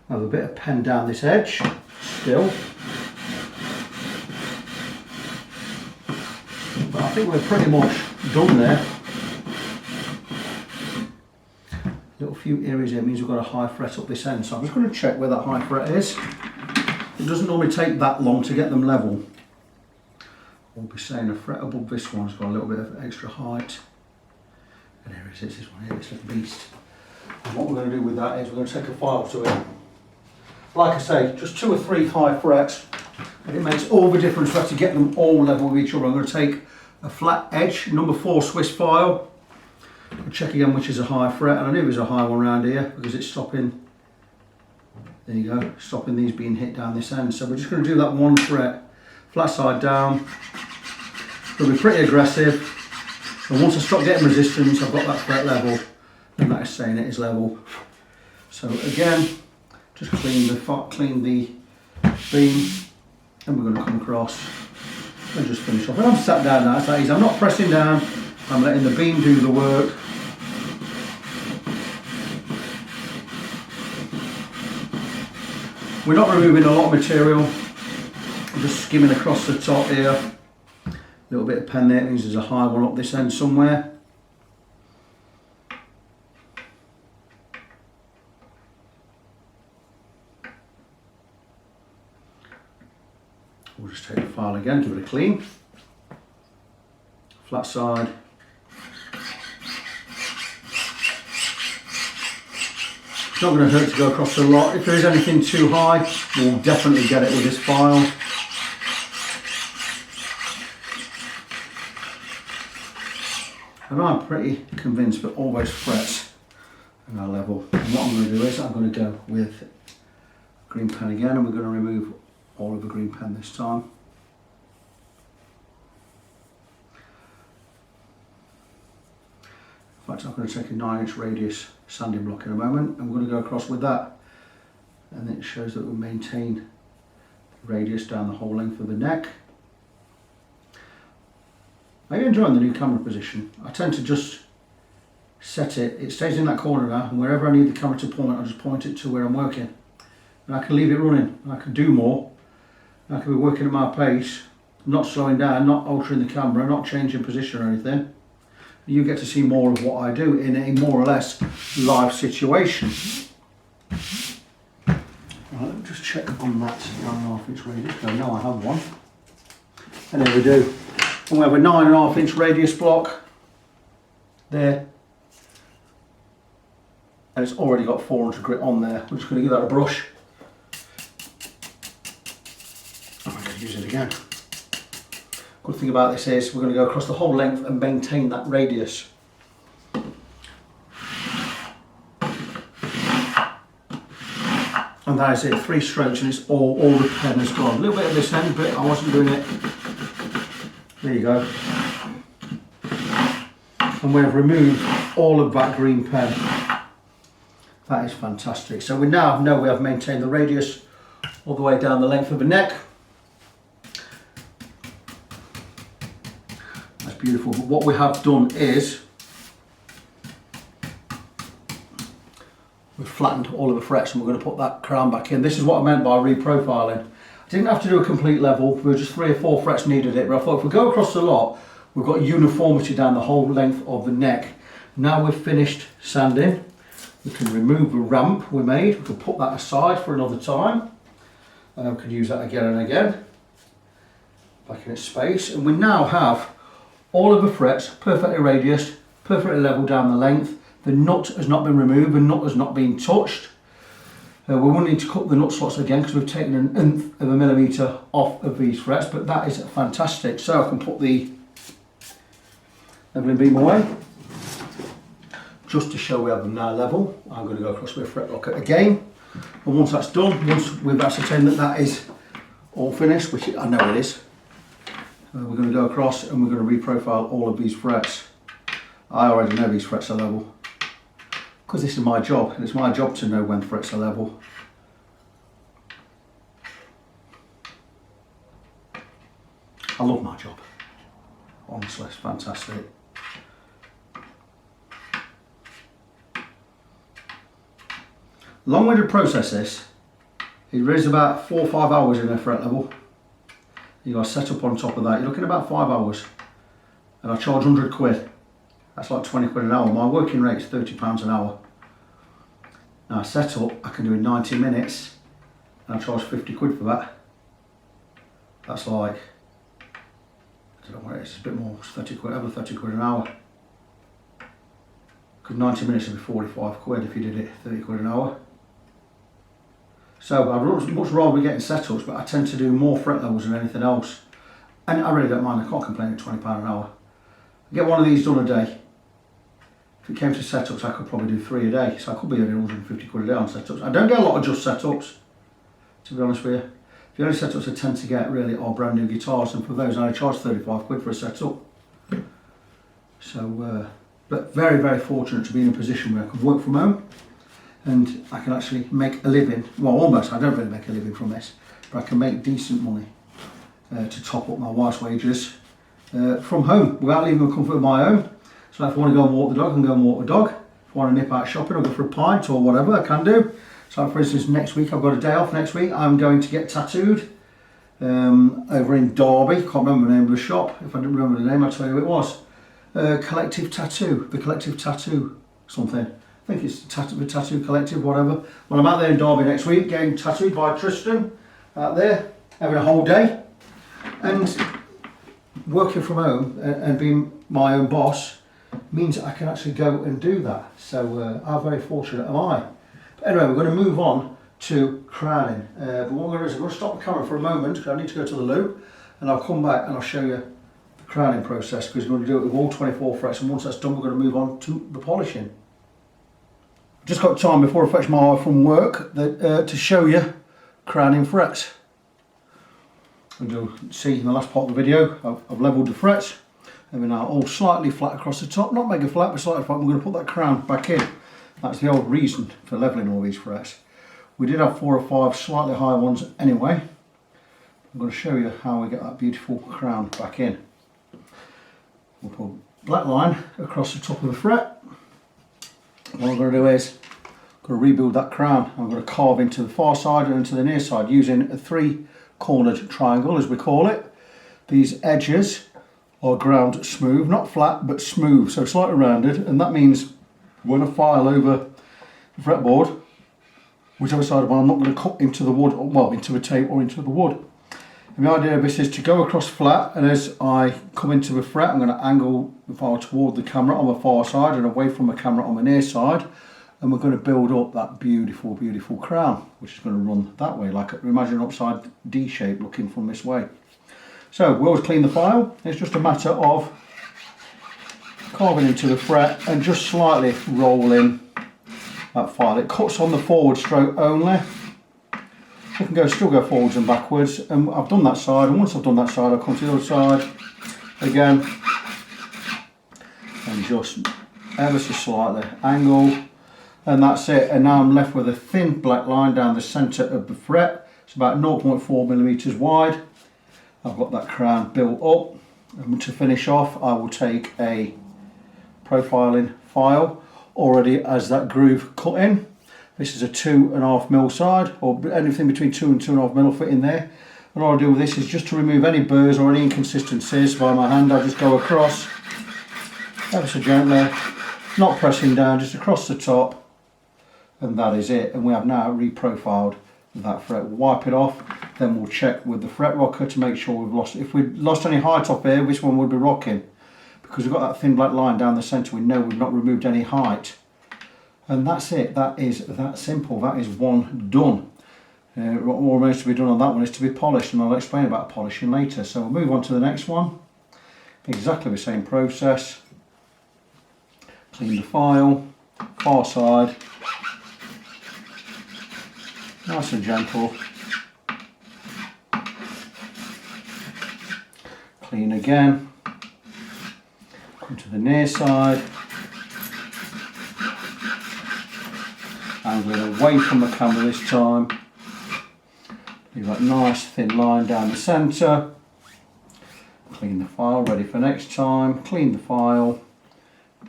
I have a bit of pen down this edge still, but I think we're pretty much done there. Little few areas here means we've got a high fret up this end, so I'm just going to check where that high fret is. It doesn't normally take that long to get them level. We'll be saying a fret above this one's got a little bit of extra height. And here it is, this one here, this little beast. And what we're going to do with that is we're going to take a file to it. Like I say, just 2 or 3 high frets, and it makes all the difference. We have to get them all level with each other. I'm going to take a flat edge, number 4 Swiss file. I'll check again which is a high fret, and I knew there's a high one around here because it's stopping, there you go, stopping these being hit down this end. So we're just going to do that 1 fret, flat side down. It'll be pretty aggressive, and once I stop getting resistance, I've got that fret level, and that is saying it is level. So again, just clean the beam, and we're going to come across and just finish off. And I'm sat down now, it's that easy. I'm not pressing down, I'm letting the beam do the work. We're not removing a lot of material, I'm just skimming across the top here. A little bit of pen there, it means there's a high one up this end somewhere. We'll just take the file again, give it a clean. Flat side. It's not going to hurt to go across the lot. If there is anything too high, we'll definitely get it with this file. And I'm pretty convinced that all those frets are level. And what I'm going to do is I'm going to go with green pen again, and we're going to remove all of the green pen this time. In fact, I'm going to take a 9-inch radius sanding block in a moment, and we're going to go across with that. And it shows that we maintain the radius down the whole length of the neck. I'm enjoying the new camera position. I tend to just set it, it stays in that corner now, and wherever I need the camera to point, I just point it to where I'm working. And I can leave it running, and I can do more. And I can be working at my pace, not slowing down, not altering the camera, not changing position or anything. You get to see more of what I do in a more or less live situation. Right, let me just check on that 9.5-inch radius. No, I have one. And there we do. And we have a 9.5-inch radius block there. And it's already got 400 grit on there. We're just going to give that a brush. I'm going to use it again. Good thing about this is we're going to go across the whole length and maintain that radius. And that is it, 3 strokes, and it's all the pen has gone. A little bit of this end, but I wasn't doing it. There you go. And we have removed all of that green pen. That is fantastic. So we now know we have maintained the radius all the way down the length of the neck. Beautiful, but what we have done is we've flattened all of the frets, and we're going to put that crown back in. This is what I meant by reprofiling. I didn't have to do a complete level, there were just 3 or 4 frets needed it, but I thought if we go across the lot, we've got uniformity down the whole length of the neck. Now we've finished sanding, we can remove the ramp we made, we can put that aside for another time, and we can use that again and again, back in its space, and we now have all of the frets perfectly radiused, perfectly level down the length. The nut has not been removed, the nut has not been touched. We will need to cut the nut slots again because we've taken an 1/8 of a millimetre off of these frets, but that is fantastic. So I can put the leveling beam away. Just to show we have them now level, I'm going to go across with a fret locker again. And once that's done, once we've ascertained that that is all finished, which I know it is, we're going to go across and we're going to reprofile all of these frets. I already know these frets are level because this is my job, and it's my job to know when frets are level. I love my job, honestly, it's fantastic. Long way to process this, it is about 4 or 5 hours in a fret level. You got to set up on top of that. You're looking at about 5 hours, and I charge 100 quid. That's like 20 quid an hour. My working rate is £30 an hour. Now set up, I can do in 90 minutes, and I charge 50 quid for that. That's like, I don't know what it is, it's a bit more, 30 quid, over 30 quid an hour. Because 90 minutes would be 45 quid if you did it 30 quid an hour. So I'd much rather be getting setups, but I tend to do more fret levels than anything else. And I really don't mind, I can't complain at £20 an hour. I get one of these done a day. If it came to setups, I could probably do 3 a day, so I could be earning 150 quid a day on setups. I don't get a lot of just setups, to be honest with you. The only setups I tend to get really are brand new guitars, and for those I charge 35 quid for a setup. So, but very, very fortunate to be in a position where I can work from home and I can actually make a living. Well, almost, I don't really make a living from this, but I can make decent money to top up my wife's wages from home without leaving the comfort of my own. So if I want to go and walk the dog, I can go and walk the dog. If I want to nip out shopping or go for a pint or whatever, I can do. So for instance, next week, I've got a day off next week, I'm going to get tattooed over in Derby. Can't remember the name of the shop. If I didn't remember the name, I'll tell you who it was. Collective Tattoo, the Collective Tattoo something. I think it's the Tattoo Collective, whatever. Well, I'm out there in Derby next week, getting tattooed by Tristan out there, having a whole day. And working from home and being my own boss means I can actually go and do that. So how very fortunate am I? But anyway, we're going to move on to crowning. But what we're going to do is I'm going to stop the camera for a moment because I need to go to the loo, and I'll come back and I'll show you the crowning process, because we're going to do it with all 24 frets, and once that's done we're going to move on to the polishing. Just got time before I fetch my eye from work to show you crowning frets. And you'll see in the last part of the video I've levelled the frets, and we're now all slightly flat across the top, not mega flat but slightly flat. We're going to put that crown back in. That's the old reason for levelling all these frets. We did have 4 or 5 slightly higher ones anyway. I'm going to show you how we get that beautiful crown back in. We'll put a black line across the top of the fret. What I'm going to do is I'm going to rebuild that crown. I'm going to carve into the far side and into the near side using a 3-cornered triangle, as we call it. These edges are ground smooth, not flat but smooth, so slightly rounded, and that means when I file over the fretboard, whichever side I'm not going to cut into the wood, well, into the tape or into the wood. And the idea of this is to go across flat, and as I come into the fret I'm going to angle the file toward the camera on the far side and away from the camera on the near side, and we're going to build up that beautiful, beautiful crown, which is going to run that way, like imagine an upside D shape looking from this way. So we always clean the file. It's just a matter of carving into the fret and just slightly rolling that file. It cuts on the forward stroke only. You can still go forwards and backwards, and I've done that side, and once I've done that side I'll come to the other side again and just ever so slightly angle, and that's it. And now I'm left with a thin black line down the centre of the fret. It's about 0.4mm wide. I've got that crown built up, and to finish off I will take a profiling file already as that groove cut in. This is a 2.5mm side, or anything between 2 and 2.5mm will fit in there. And all I do with this is just to remove any burrs or any inconsistencies by my hand. I just go across ever so gently, not pressing down, just across the top, and that is it. And we have now reprofiled that fret. We'll wipe it off, then we'll check with the fret rocker to make sure we've lost, if we lost any height off here, this one would be rocking. Because we've got that thin black line down the centre, we know we've not removed any height. And that's it. That is that simple. That is one done. What more remains to be done on that one is to be polished, and I'll explain about polishing later. So we'll move on to the next one. Exactly the same process. Clean the file, far side, nice and gentle. Clean again. Come to the near side. Angling away from the camera this time. Leave that nice thin line down the centre. Clean the file, ready for next time. Clean the file.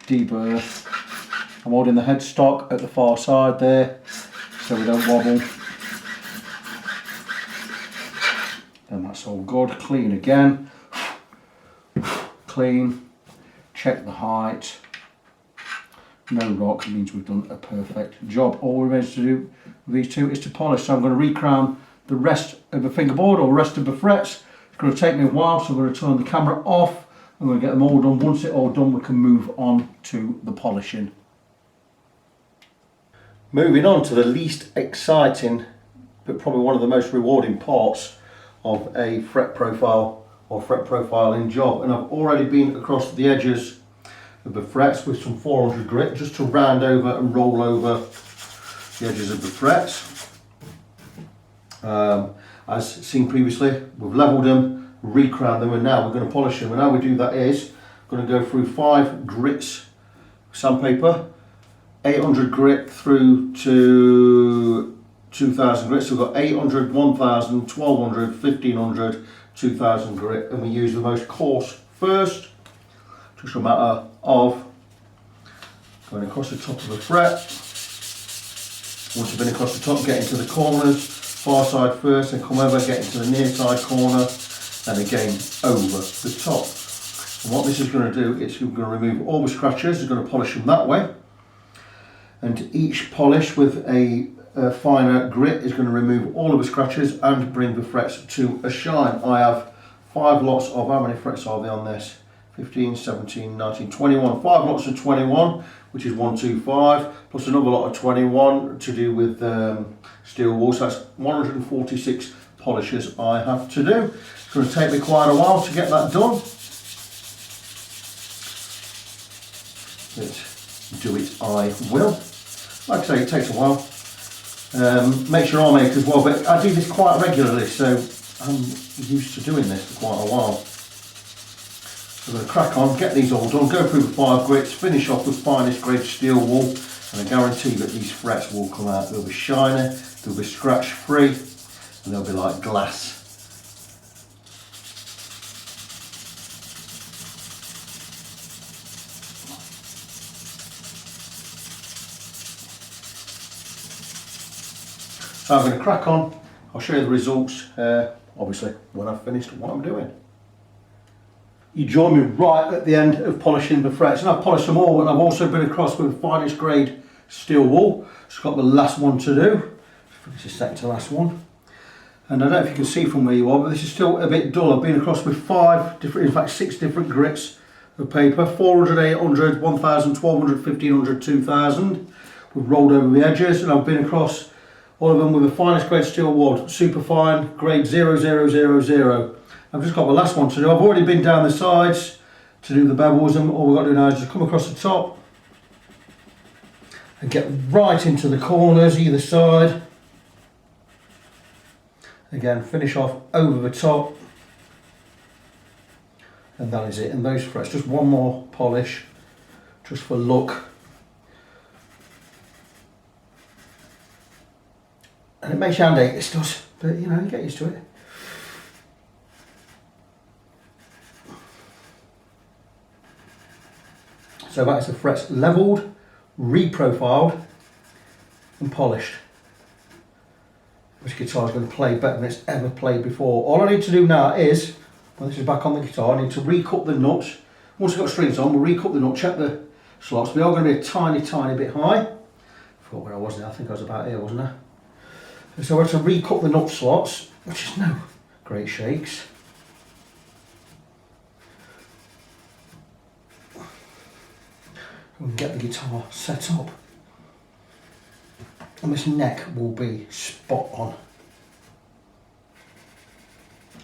Deburr. I'm holding the headstock at the far side there so we don't wobble. Then that's all good. Clean again. Clean. Check the height. No rock means we've done a perfect job. All remains to do with these two is to polish. So I'm going to recrown the rest of the fingerboard or the rest of the frets. It's going to take me a while, so I'm going to turn the camera off. I'm going to get them all done. Once it's all done, we can move on to the polishing. Moving on to the least exciting, but probably one of the most rewarding parts of a fret profile or fret profiling job. And I've already been across the edges of the frets with some 400 grit just to round over and roll over the edges of the frets. As seen previously, we've levelled them, recrowned them, and now we're going to polish them. And how we do that is we're going to go through 5 grits of sandpaper, 800 grit through to 2000 grit. So we've got 800, 1000, 1200, 1500, 2000 grit, and we use the most coarse first. Just a matter of going across the top of the fret. Once you've been across the top, get into the corners, far side first, and come over, get into the near side corner, and again over the top. And what this is going to do is we're going to remove all the scratches. We're going to polish them that way, and each polish with a finer grit is going to remove all of the scratches and bring the frets to a shine. I have 5 lots of, how many frets are there on this? 15, 17, 19, 21. 5 lots of 21, which is 125, plus another lot of 21 to do with steel wool. So that's 146 polishes I have to do. It's going to take me quite a while to get that done. But do it I will. Like I say, it takes a while. Makes your arm ache as well, but I do this quite regularly, so I'm used to doing this for quite a while. So I'm going to crack on, get these all done, go through the 5 grits, finish off with finest grade steel wool, and I guarantee that these frets will come out. They'll be shiny, they'll be scratch free, and they'll be like glass. So I'm going to crack on. I'll show you the results, obviously, when I've finished what I'm doing. You join me right at the end of polishing the frets, and I've polished them all, and I've also been across with the finest grade steel wool. Just got the last one to do. This is second to last one. And I don't know if you can see from where you are, but this is still a bit dull. I've been across with 5 different, in fact 6 different grits of paper, 400, 800, 1000, 1200, 1500, 2000. We've rolled over the edges, and I've been across all of them with the finest grade steel wool, super fine, grade 0000. I've just got the last one to do. I've already been down the sides to do the bevels, and all we've got to do now is just come across the top and get right into the corners either side. Again, finish off over the top, and that is it. And those frets, just one more polish, just for look. And it makes your hand ache, this does, but you know, you get used to it. So that is the frets levelled, reprofiled and polished. This guitar is going to play better than it's ever played before. All I need to do now is, when this is back on the guitar, I need to recut the nuts. Once I've got strings on, we'll recut the nut, check the slots. They are going to be a tiny, tiny bit high. I forgot where I was now, I think I was about here, wasn't I? So I have to recut the nut slots, which is no great shakes. And get the guitar set up. And this neck will be spot on.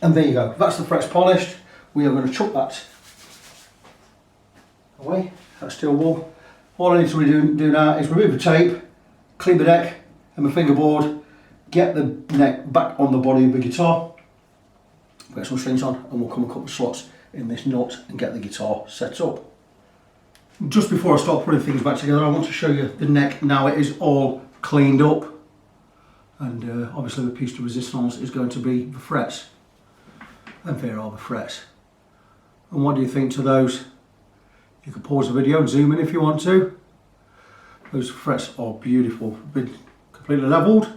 And there you go, that's the frets polished. We are going to chuck that away, that steel wool. All I need to do now is remove the tape, clean the neck and the fingerboard, get the neck back on the body of the guitar, get some strings on, and we'll come and cut the slots in this nut and get the guitar set up. Just before I start putting things back together, I want to show you the neck now. It is all cleaned up, and obviously the piece de resistance is going to be the frets, and there are the frets. And what do you think to those? You can pause the video and zoom in if you want to. Those frets are beautiful, been completely levelled,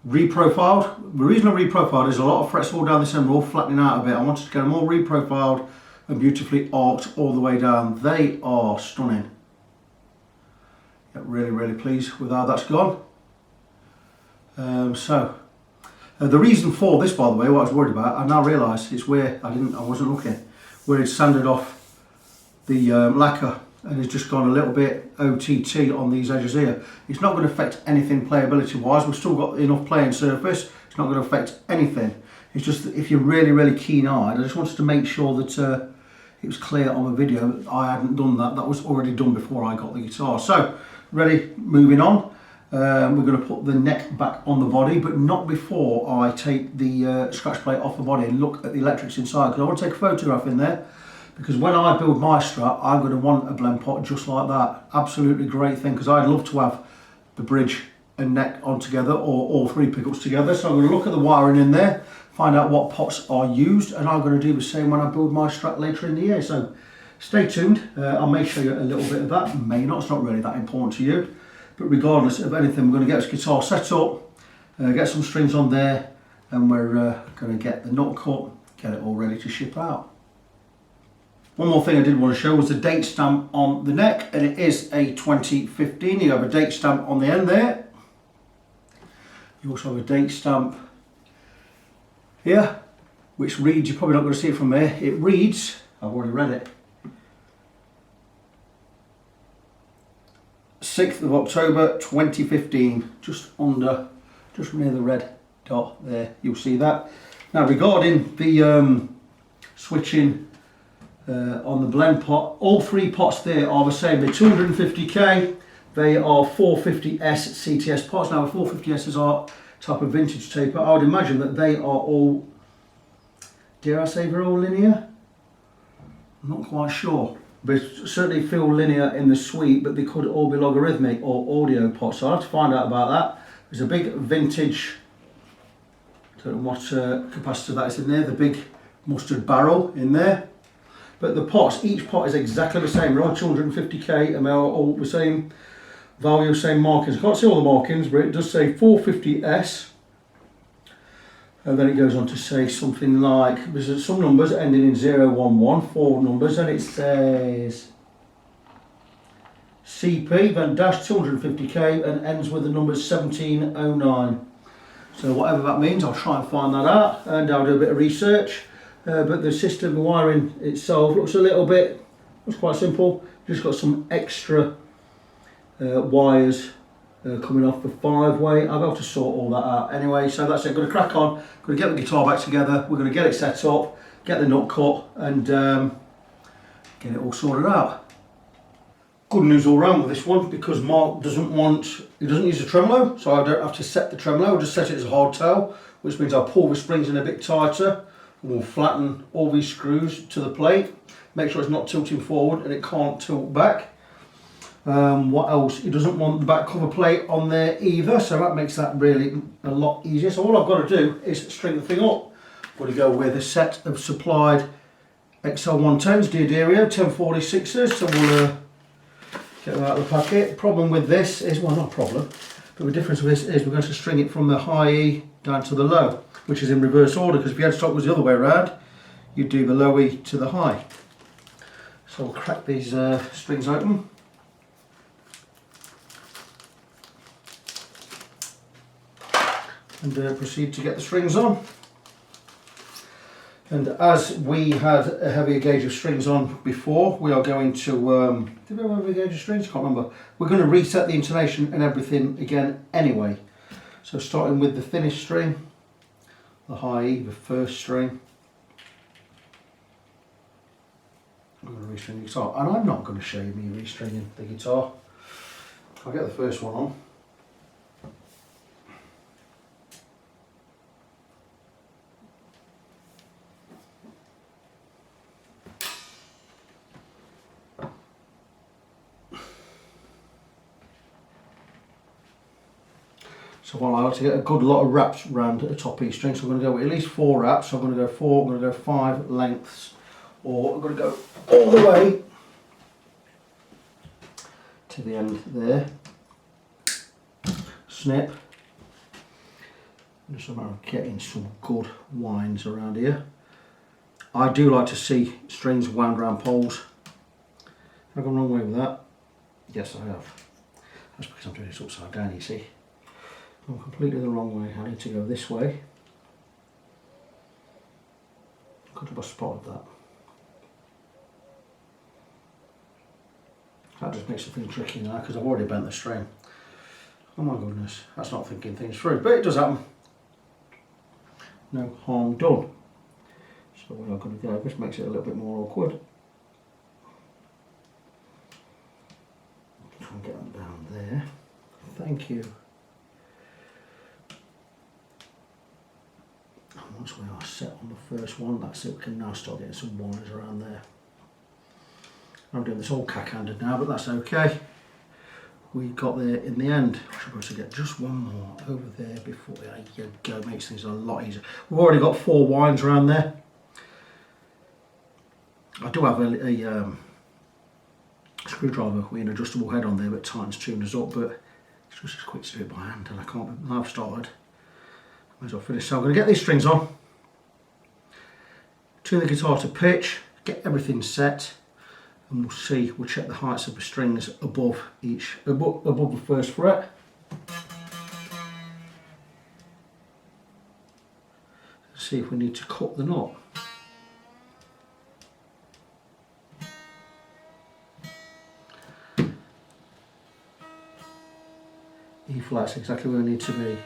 reprofiled. The reason I reprofiled is a lot of frets all down this end are all flattening out a bit. I wanted to get them all reprofiled and beautifully arced all the way down. They are stunning. Yeah, really, really pleased with how that's gone. The reason for this, by the way, what I was worried about, I now realise it's where I wasn't looking, where it's sanded off the lacquer and it's just gone a little bit OTT on these edges here. It's not going to affect anything playability wise. We've still got enough playing surface. It's not going to affect anything. It's just that if you're really, really keen-eyed, I just wanted to make sure that it was clear on the video that I hadn't done that. That was already done before I got the guitar. So, ready, moving on. We're going to put the neck back on the body, but not before I take the scratch plate off the body and look at the electrics inside, because I want to take a photograph in there, because when I build my Strat, I'm going to want a blend pot just like that. Absolutely great thing, because I'd love to have the bridge and neck on together, or all 3 pickups together. So I'm going to look at the wiring in there, find out what pots are used, and I'm going to do the same when I build my Strat later in the year. So stay tuned. I may show you a little bit of that, may not. It's not really that important to you. But regardless of anything, we're going to get this guitar set up, get some strings on there, and we're going to get the nut cut, get it all ready to ship out. One more thing I did want to show was the date stamp on the neck, and it is a 2015. You have a date stamp on the end there. You also have a date stamp here, which reads, you're probably not going to see it from there, it reads I've already read it. 6th of October 2015, just near the red dot there, you'll see that. Now regarding the switching on the blend pot, all three pots there are the same. They're 250k, they are 450S CTS pots. Now the 450Ss are type of vintage taper. I would imagine that they are all, dare I say they're all linear? I'm not quite sure. They certainly feel linear in the sweep, but they could all be logarithmic or audio pots. So I'll have to find out about that. There's a big vintage, I don't know what capacitor that is in there, the big mustard barrel in there. But the pots, each pot is exactly the same. They're all 250k and they're all the same value, same markings. I can't see all the markings, but it does say 450S. And then it goes on to say something like, there's some numbers ending in 011, 4 numbers, and it says CP, then dash 250k, and ends with the number 1709. So whatever that means, I'll try and find that out, and I'll do a bit of research. But the system, the wiring itself looks quite simple. Just got some extra wires coming off the 5-way. I'll be able to sort all that out anyway. So that's it. Going to crack on. Going to get the guitar back together. We're going to get it set up, get the nut cut, and get it all sorted out. Good news all round with this one, because Mark doesn't use a tremolo, so I don't have to set the tremolo. I'll just set it as a hardtail, which means I'll pull the springs in a bit tighter. We'll flatten all these screws to the plate, make sure it's not tilting forward and it can't tilt back. What else? He doesn't want the back cover plate on there either, so that makes that really a lot easier. So all I've got to do is string the thing up. I'm going to go with a set of supplied XL110s, D'Addario 1046s, so we'll get them out of the packet. Problem with this is, well, not a problem, but the difference with this is we're going to string it from the high E down to the low, which is in reverse order, because if your headstock was the other way around, you'd do the low E to the high. So we'll crack these strings open. And proceed to get the strings on. And as we had a heavier gauge of strings on before, we are going to, did we have a heavier gauge of strings? I can't remember. We're going to reset the intonation and everything again anyway. So starting with the thinnest string, the high E, the first string. I'm going to restring the guitar, and I'm not going to show you me restringing the guitar. I'll get the first one on. So while I like to get a good lot of wraps around the top each string, so I'm going to go with at least 4 wraps. So I'm going to go 4, I'm going to go 5 lengths, or I'm going to go all the way to the end there. Snip. Just a matter of getting some good winds around here. I do like to see strings wound around poles. Have I gone the wrong way with that? Yes, I have. That's because I'm doing this upside down, you see. I'm completely the wrong way. I need to go this way. Could have spotted that. That just makes the thing tricky now, because I've already bent the string. Oh my goodness, that's not thinking things through, but it does happen. No harm done. So we're not going to go. This makes it a little bit more awkward. Try and get them down there. Thank you. Once we are set on the first one, that's it, we can now start getting some wires around there. I'm doing this all cack-handed now, but that's okay. We got there in the end. We're supposed to get just one more over there before you go, makes things a lot easier. We've already got 4 winds around there. I do have a screwdriver with an adjustable head on there that tightens tuners up, but it's just as quick to do it by hand, and I can't, I've started. Might as well finish. So I'm going to get these strings on, tune the guitar to pitch, get everything set, and we'll see. We'll check the heights of the strings above above the first fret. See if we need to cut the knot. E flat's exactly where we need to be.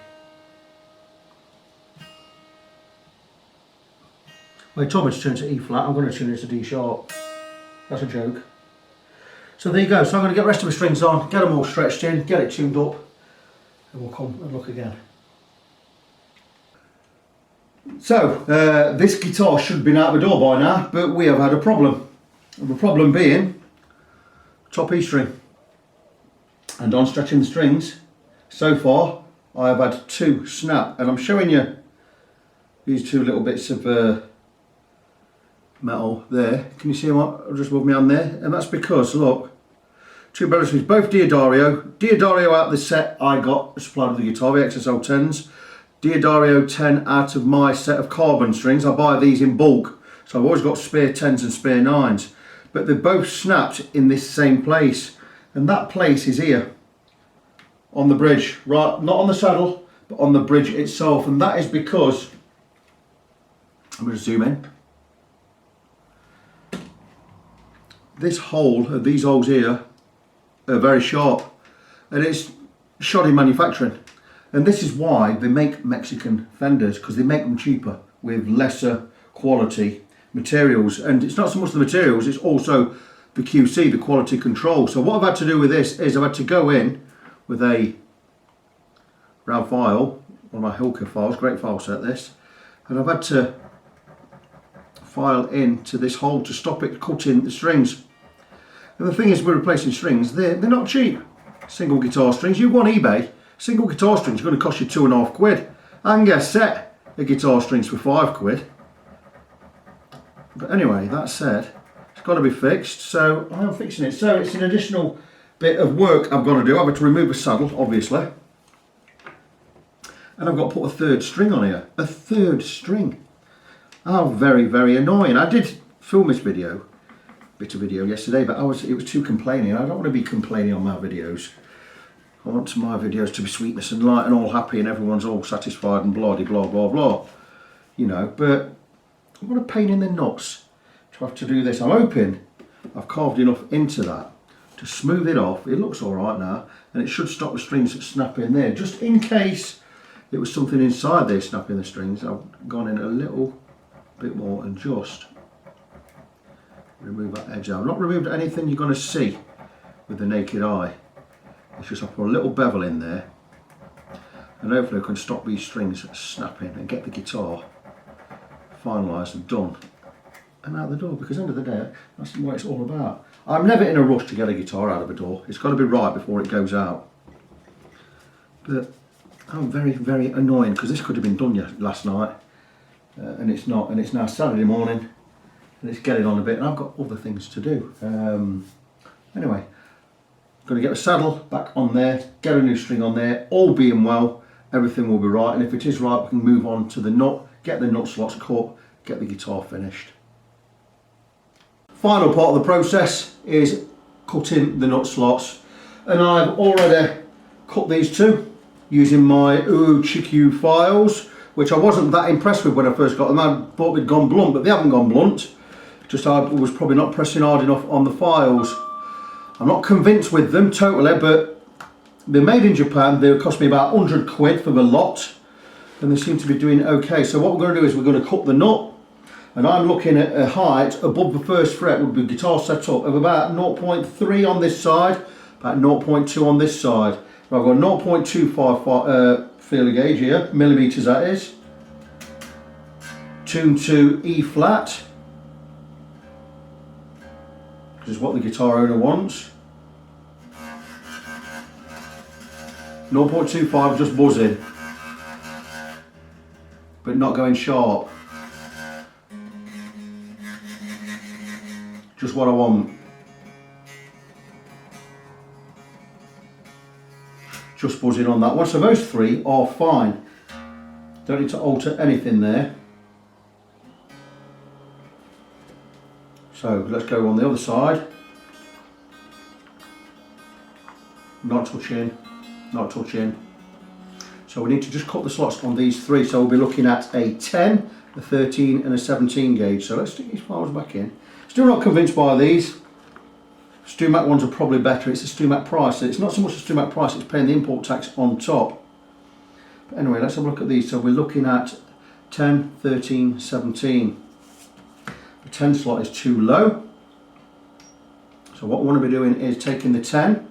Well, he told me to turn to E flat, I'm going to tune it to D sharp. That's a joke. So there you go, so I'm going to get the rest of the strings on, get them all stretched in, get it tuned up, and we'll come and look again. So, this guitar should have been out the door by now, but we have had a problem. And the problem being, top E string. And on stretching the strings, so far, I have had 2 snap, and I'm showing you these 2 little bits of metal there. Can you see what I've just rubbed my hand there? And that's because, look, 2 bellows strings, both Diodario out the set I got supplied with the guitar, the XSL 10s. Diodario 10 out of my set of carbon strings. I buy these in bulk, so I've always got spare 10s and spare 9s. But they're both snapped in this same place, and that place is here on the bridge, right? Not on the saddle, but on the bridge itself, and that is because, I'm going to zoom in. This hole, these holes here, are very sharp, and it's shoddy manufacturing. And this is why they make Mexican Fenders, because they make them cheaper with lesser quality materials. And it's not so much the materials, it's also the QC, the quality control. So what I've had to do with this is I've had to go in with a round file, one of my Hilker files, great file set this, and I've had to file into this hole to stop it cutting the strings. And the thing is, we're replacing strings, they're not cheap. Single guitar strings, you go on eBay, single guitar strings are going to cost you £2.50. I can get a set of guitar strings for £5. But anyway, that said, it's got to be fixed, so I am fixing it. So it's an additional bit of work I've got to do. I've got to remove a saddle, obviously. And I've got to put a 3rd string on here. A 3rd string. Oh, very, very annoying. I did film this bit of video yesterday, but it was too complaining. I don't want to be complaining on my videos. I want my videos to be sweetness and light and all happy and everyone's all satisfied and blah blah blah blah, you know. But what a pain in the nuts to have to do this. I'm hoping I've carved enough into that to smooth it off. It looks all right now, and it should stop the strings snapping there. Just in case it was something inside there snapping the strings, I've gone in a little bit more and just remove that edge out. I've not removed anything you're going to see with the naked eye. It's just I put a little bevel in there, and hopefully I can stop these strings snapping and get the guitar finalised and done and out the door, because at the end of the day, that's what it's all about. I'm never in a rush to get a guitar out of a door. It's got to be right before it goes out. But I'm very, very annoying, because this could have been done last night, and it's not, and it's now Saturday morning, and it's getting on a bit, and I've got other things to do. Anyway, going to get the saddle back on there, get a new string on there. All being well, everything will be right, and if it is right, we can move on to the nut, get the nut slots cut, get the guitar finished. Final part of the process is cutting the nut slots, and I've already cut these 2 using my Chiku files, which I wasn't that impressed with when I first got them. I thought they'd gone blunt, but they haven't gone blunt. Just I was probably not pressing hard enough on the files. I'm not convinced with them totally, but they're made in Japan. They cost me about £100 for the lot, and they seem to be doing okay. So what we're going to do is we're going to cut the nut, and I'm looking at a height above the 1st fret with the guitar set up of about 0.3 on this side, about 0.2 on this side. I've got 0.25 feeler gauge here, millimetres that is, tuned to E flat, which is what the guitar owner wants. 0.25 just buzzing, but not going sharp. Just what I want. Just buzzing on that one. So those 3 are fine. Don't need to alter anything there. So let's go on the other side. Not touching, not touching. So we need to just cut the slots on these 3. So we'll be looking at a 10, a 13 and a 17 gauge. So let's stick these files back in. Still not convinced by these. StewMac ones are probably better. It's a StewMac price. It's not so much a StewMac price, it's paying the import tax on top. But anyway, let's have a look at these. So we're looking at 10, 13, 17. The 10 slot is too low. So what we want to be doing is taking the 10,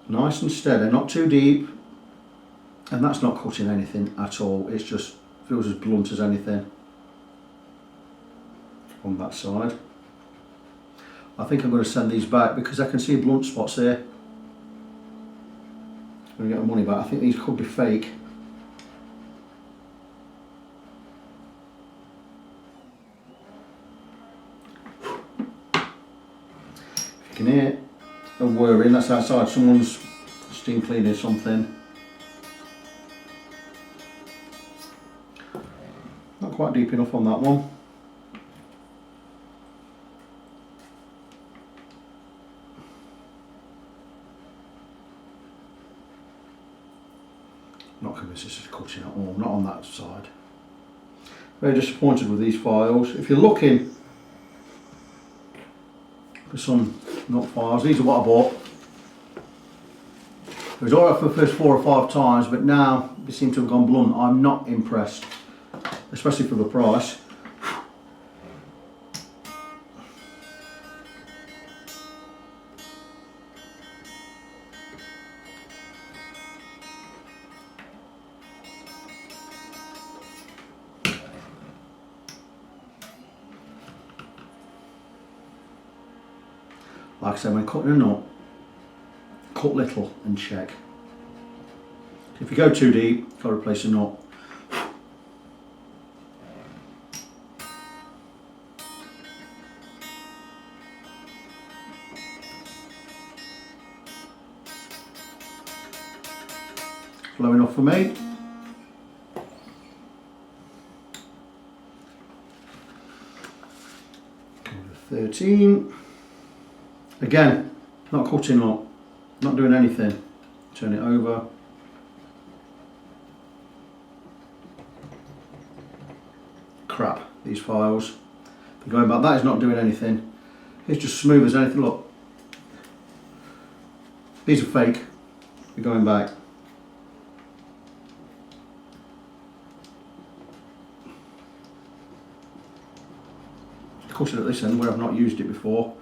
nice and steady, not too deep. And that's not cutting anything at all. It just feels as blunt as anything on that side. I think I'm going to send these back because I can see blunt spots here. I'm going to get my money back. I think these could be fake. If you can hear a whirring, that's outside. Someone's steam cleaning something. Not quite deep enough on that one. Not convinced this is cutting at all, not on that side. Very disappointed with these files. If you're looking for some nut files, these are what I bought. It was alright for the first 4 or 5 times, but now they seem to have gone blunt. I'm not impressed, especially for the price. Like I said, when cutting a nut, cut little and check. If you go too deep, you've got to replace a nut. Low enough for me. Go to 13. Again, not cutting up, not doing anything. Turn it over. Crap, these files. Going back, that is not doing anything. It's just smooth as anything. Look, these are fake. We're going back. Cutting at this end where I've not used it before.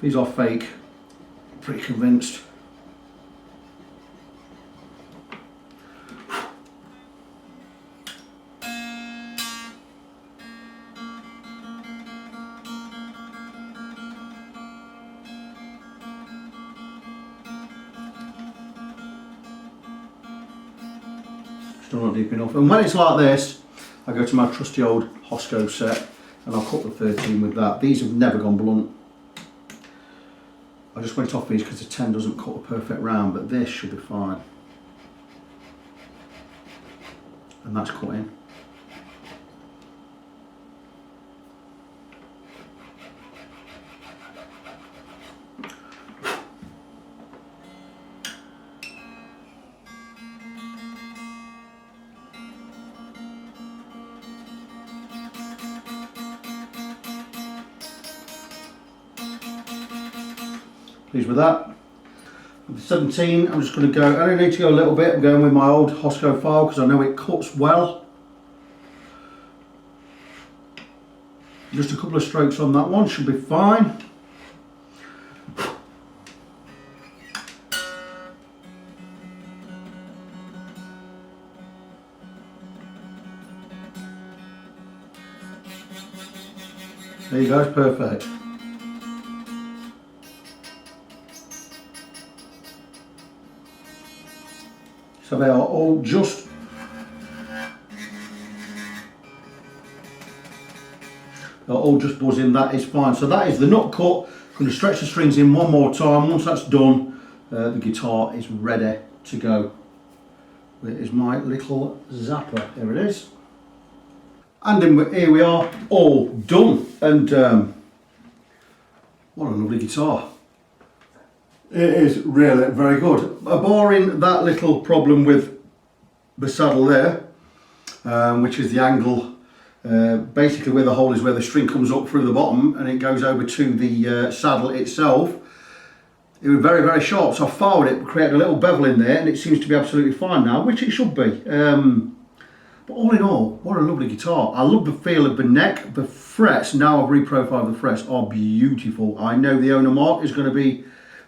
These are fake, pretty convinced. Still not deep enough. And when it's like this, I go to my trusty old Hosco set and I'll cut the 13 with that. These have never gone blunt. I just went off these because the 10 doesn't cut a perfect round, but this should be fine. And that's cutting. Pleased with that. With the 17, I'm just going to go, I only need to go a little bit. I'm going with my old Hosco file because I know it cuts well. Just a couple of strokes on that one, should be fine. There you go, it's perfect. So they are all just buzzing. That is fine. So that is the nut cut. I'm going to stretch the strings in one more time. Once that's done, the guitar is ready to go. Where is my little zapper? Here it is. And here we are, all done. And what a lovely guitar. It is really very good. Barring that little problem with the saddle there, which is the angle, basically where the hole is where the string comes up through the bottom and it goes over to the saddle itself. it was very, very sharp. So I filed it, created a little bevel in there, and it seems to be absolutely fine now, which it should be. But all in all, what a lovely guitar. I love the feel of the neck. The frets, now I've reprofiled the frets, are beautiful. I know the owner, Mark, is going to be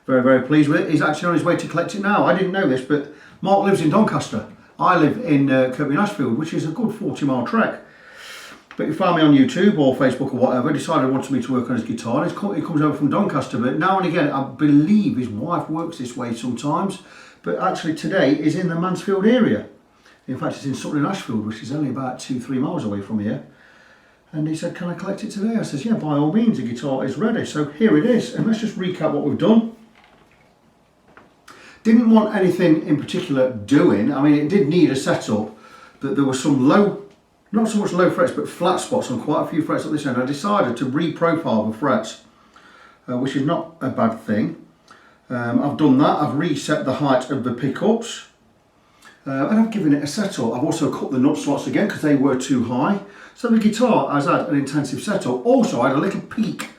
very, very pleased with it. He's actually on his way to collect it now. I didn't know this, but Mark lives in Doncaster. I live in Kirkby and Ashfield, which is a good 40-mile trek. But he found me on YouTube or Facebook or whatever, decided he wanted me to work on his guitar. He comes over from Doncaster, but now and again, I believe his wife works this way sometimes, but actually today is in the Mansfield area. In fact, it's in Sutton and Ashfield, which is only about 2-3 miles away from here. And he said, can I collect it today? I says, yeah, by all means, the guitar is ready. So here it is, and let's just recap what we've done. Didn't want anything in particular doing. I mean, it did need a setup, that there was some low, not so much low frets, but flat spots on quite a few frets at this end. I decided to reprofile the frets, which is not a bad thing. I've done that. I've reset the height of the pickups, and I've given it a setup. I've also cut the nut slots again because they were too high. So the guitar has had an intensive setup. Also, I had a little peek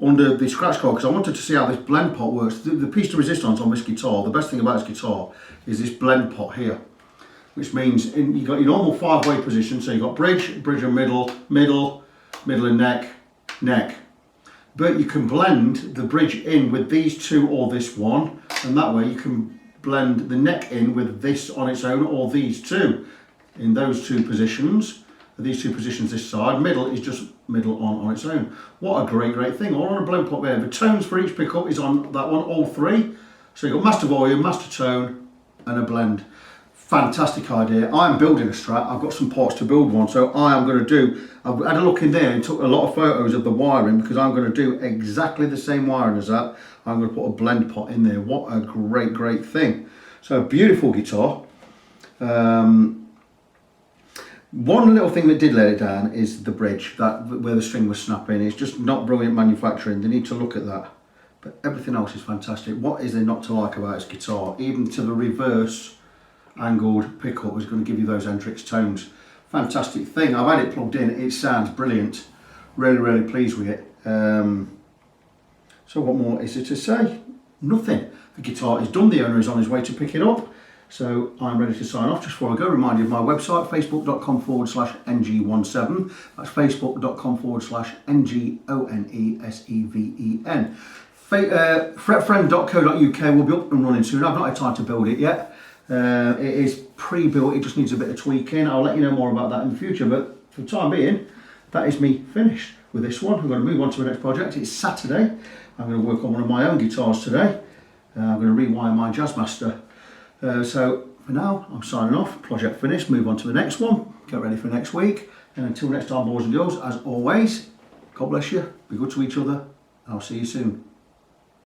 under the scratch card because I wanted to see how this blend pot works. The piece de resistance on this guitar, the best thing about this guitar is this blend pot here, which means you've got your normal 5-way position. So you've got bridge and middle, middle and neck, neck. But you can blend the bridge in with these two or this one, and that way you can blend the neck in with this on its own or these two in those two positions. These two positions this side, middle is just middle on its own. What a great thing, all on a blend pot there. The tones for each pickup is on that one, all three. So you've got master volume, master tone and a blend. Fantastic idea. I'm building a Strat. I've got some parts to build one, so I am going to do, I've had a look in there and took a lot of photos of the wiring because I'm going to do exactly the same wiring as that. I'm going to put a blend pot in there. What a great thing. So beautiful guitar. One little thing that did let it down is the bridge, that where the string was snapping. It's just not brilliant manufacturing. They need to look at that. But everything else is fantastic. What is there not to like about this guitar? Even to the reverse angled pickup is going to give you those Hendrix tones. Fantastic thing. I've had it plugged in. It sounds brilliant. Really pleased with it. So what more is there to say? Nothing. The guitar is done. The owner is on his way to pick it up. So I'm ready to sign off. Just before I go, remind you of my website, facebook.com/ng17. That's facebook.com/NGONESEVEN. Fretfriend.co.uk will be up and running soon. I've not had time to build it yet. It is pre-built, it just needs a bit of tweaking. I'll let you know more about that in the future, but for the time being, that is me finished with this one. I'm going to move on to the next project. It's Saturday. I'm going to work on one of my own guitars today. I'm going to rewire my Jazzmaster. So for now, I'm signing off. Project finished. Move on to the next one. Get ready for next week. And until next time, boys and girls, as always, God bless you. Be good to each other. I'll see you soon.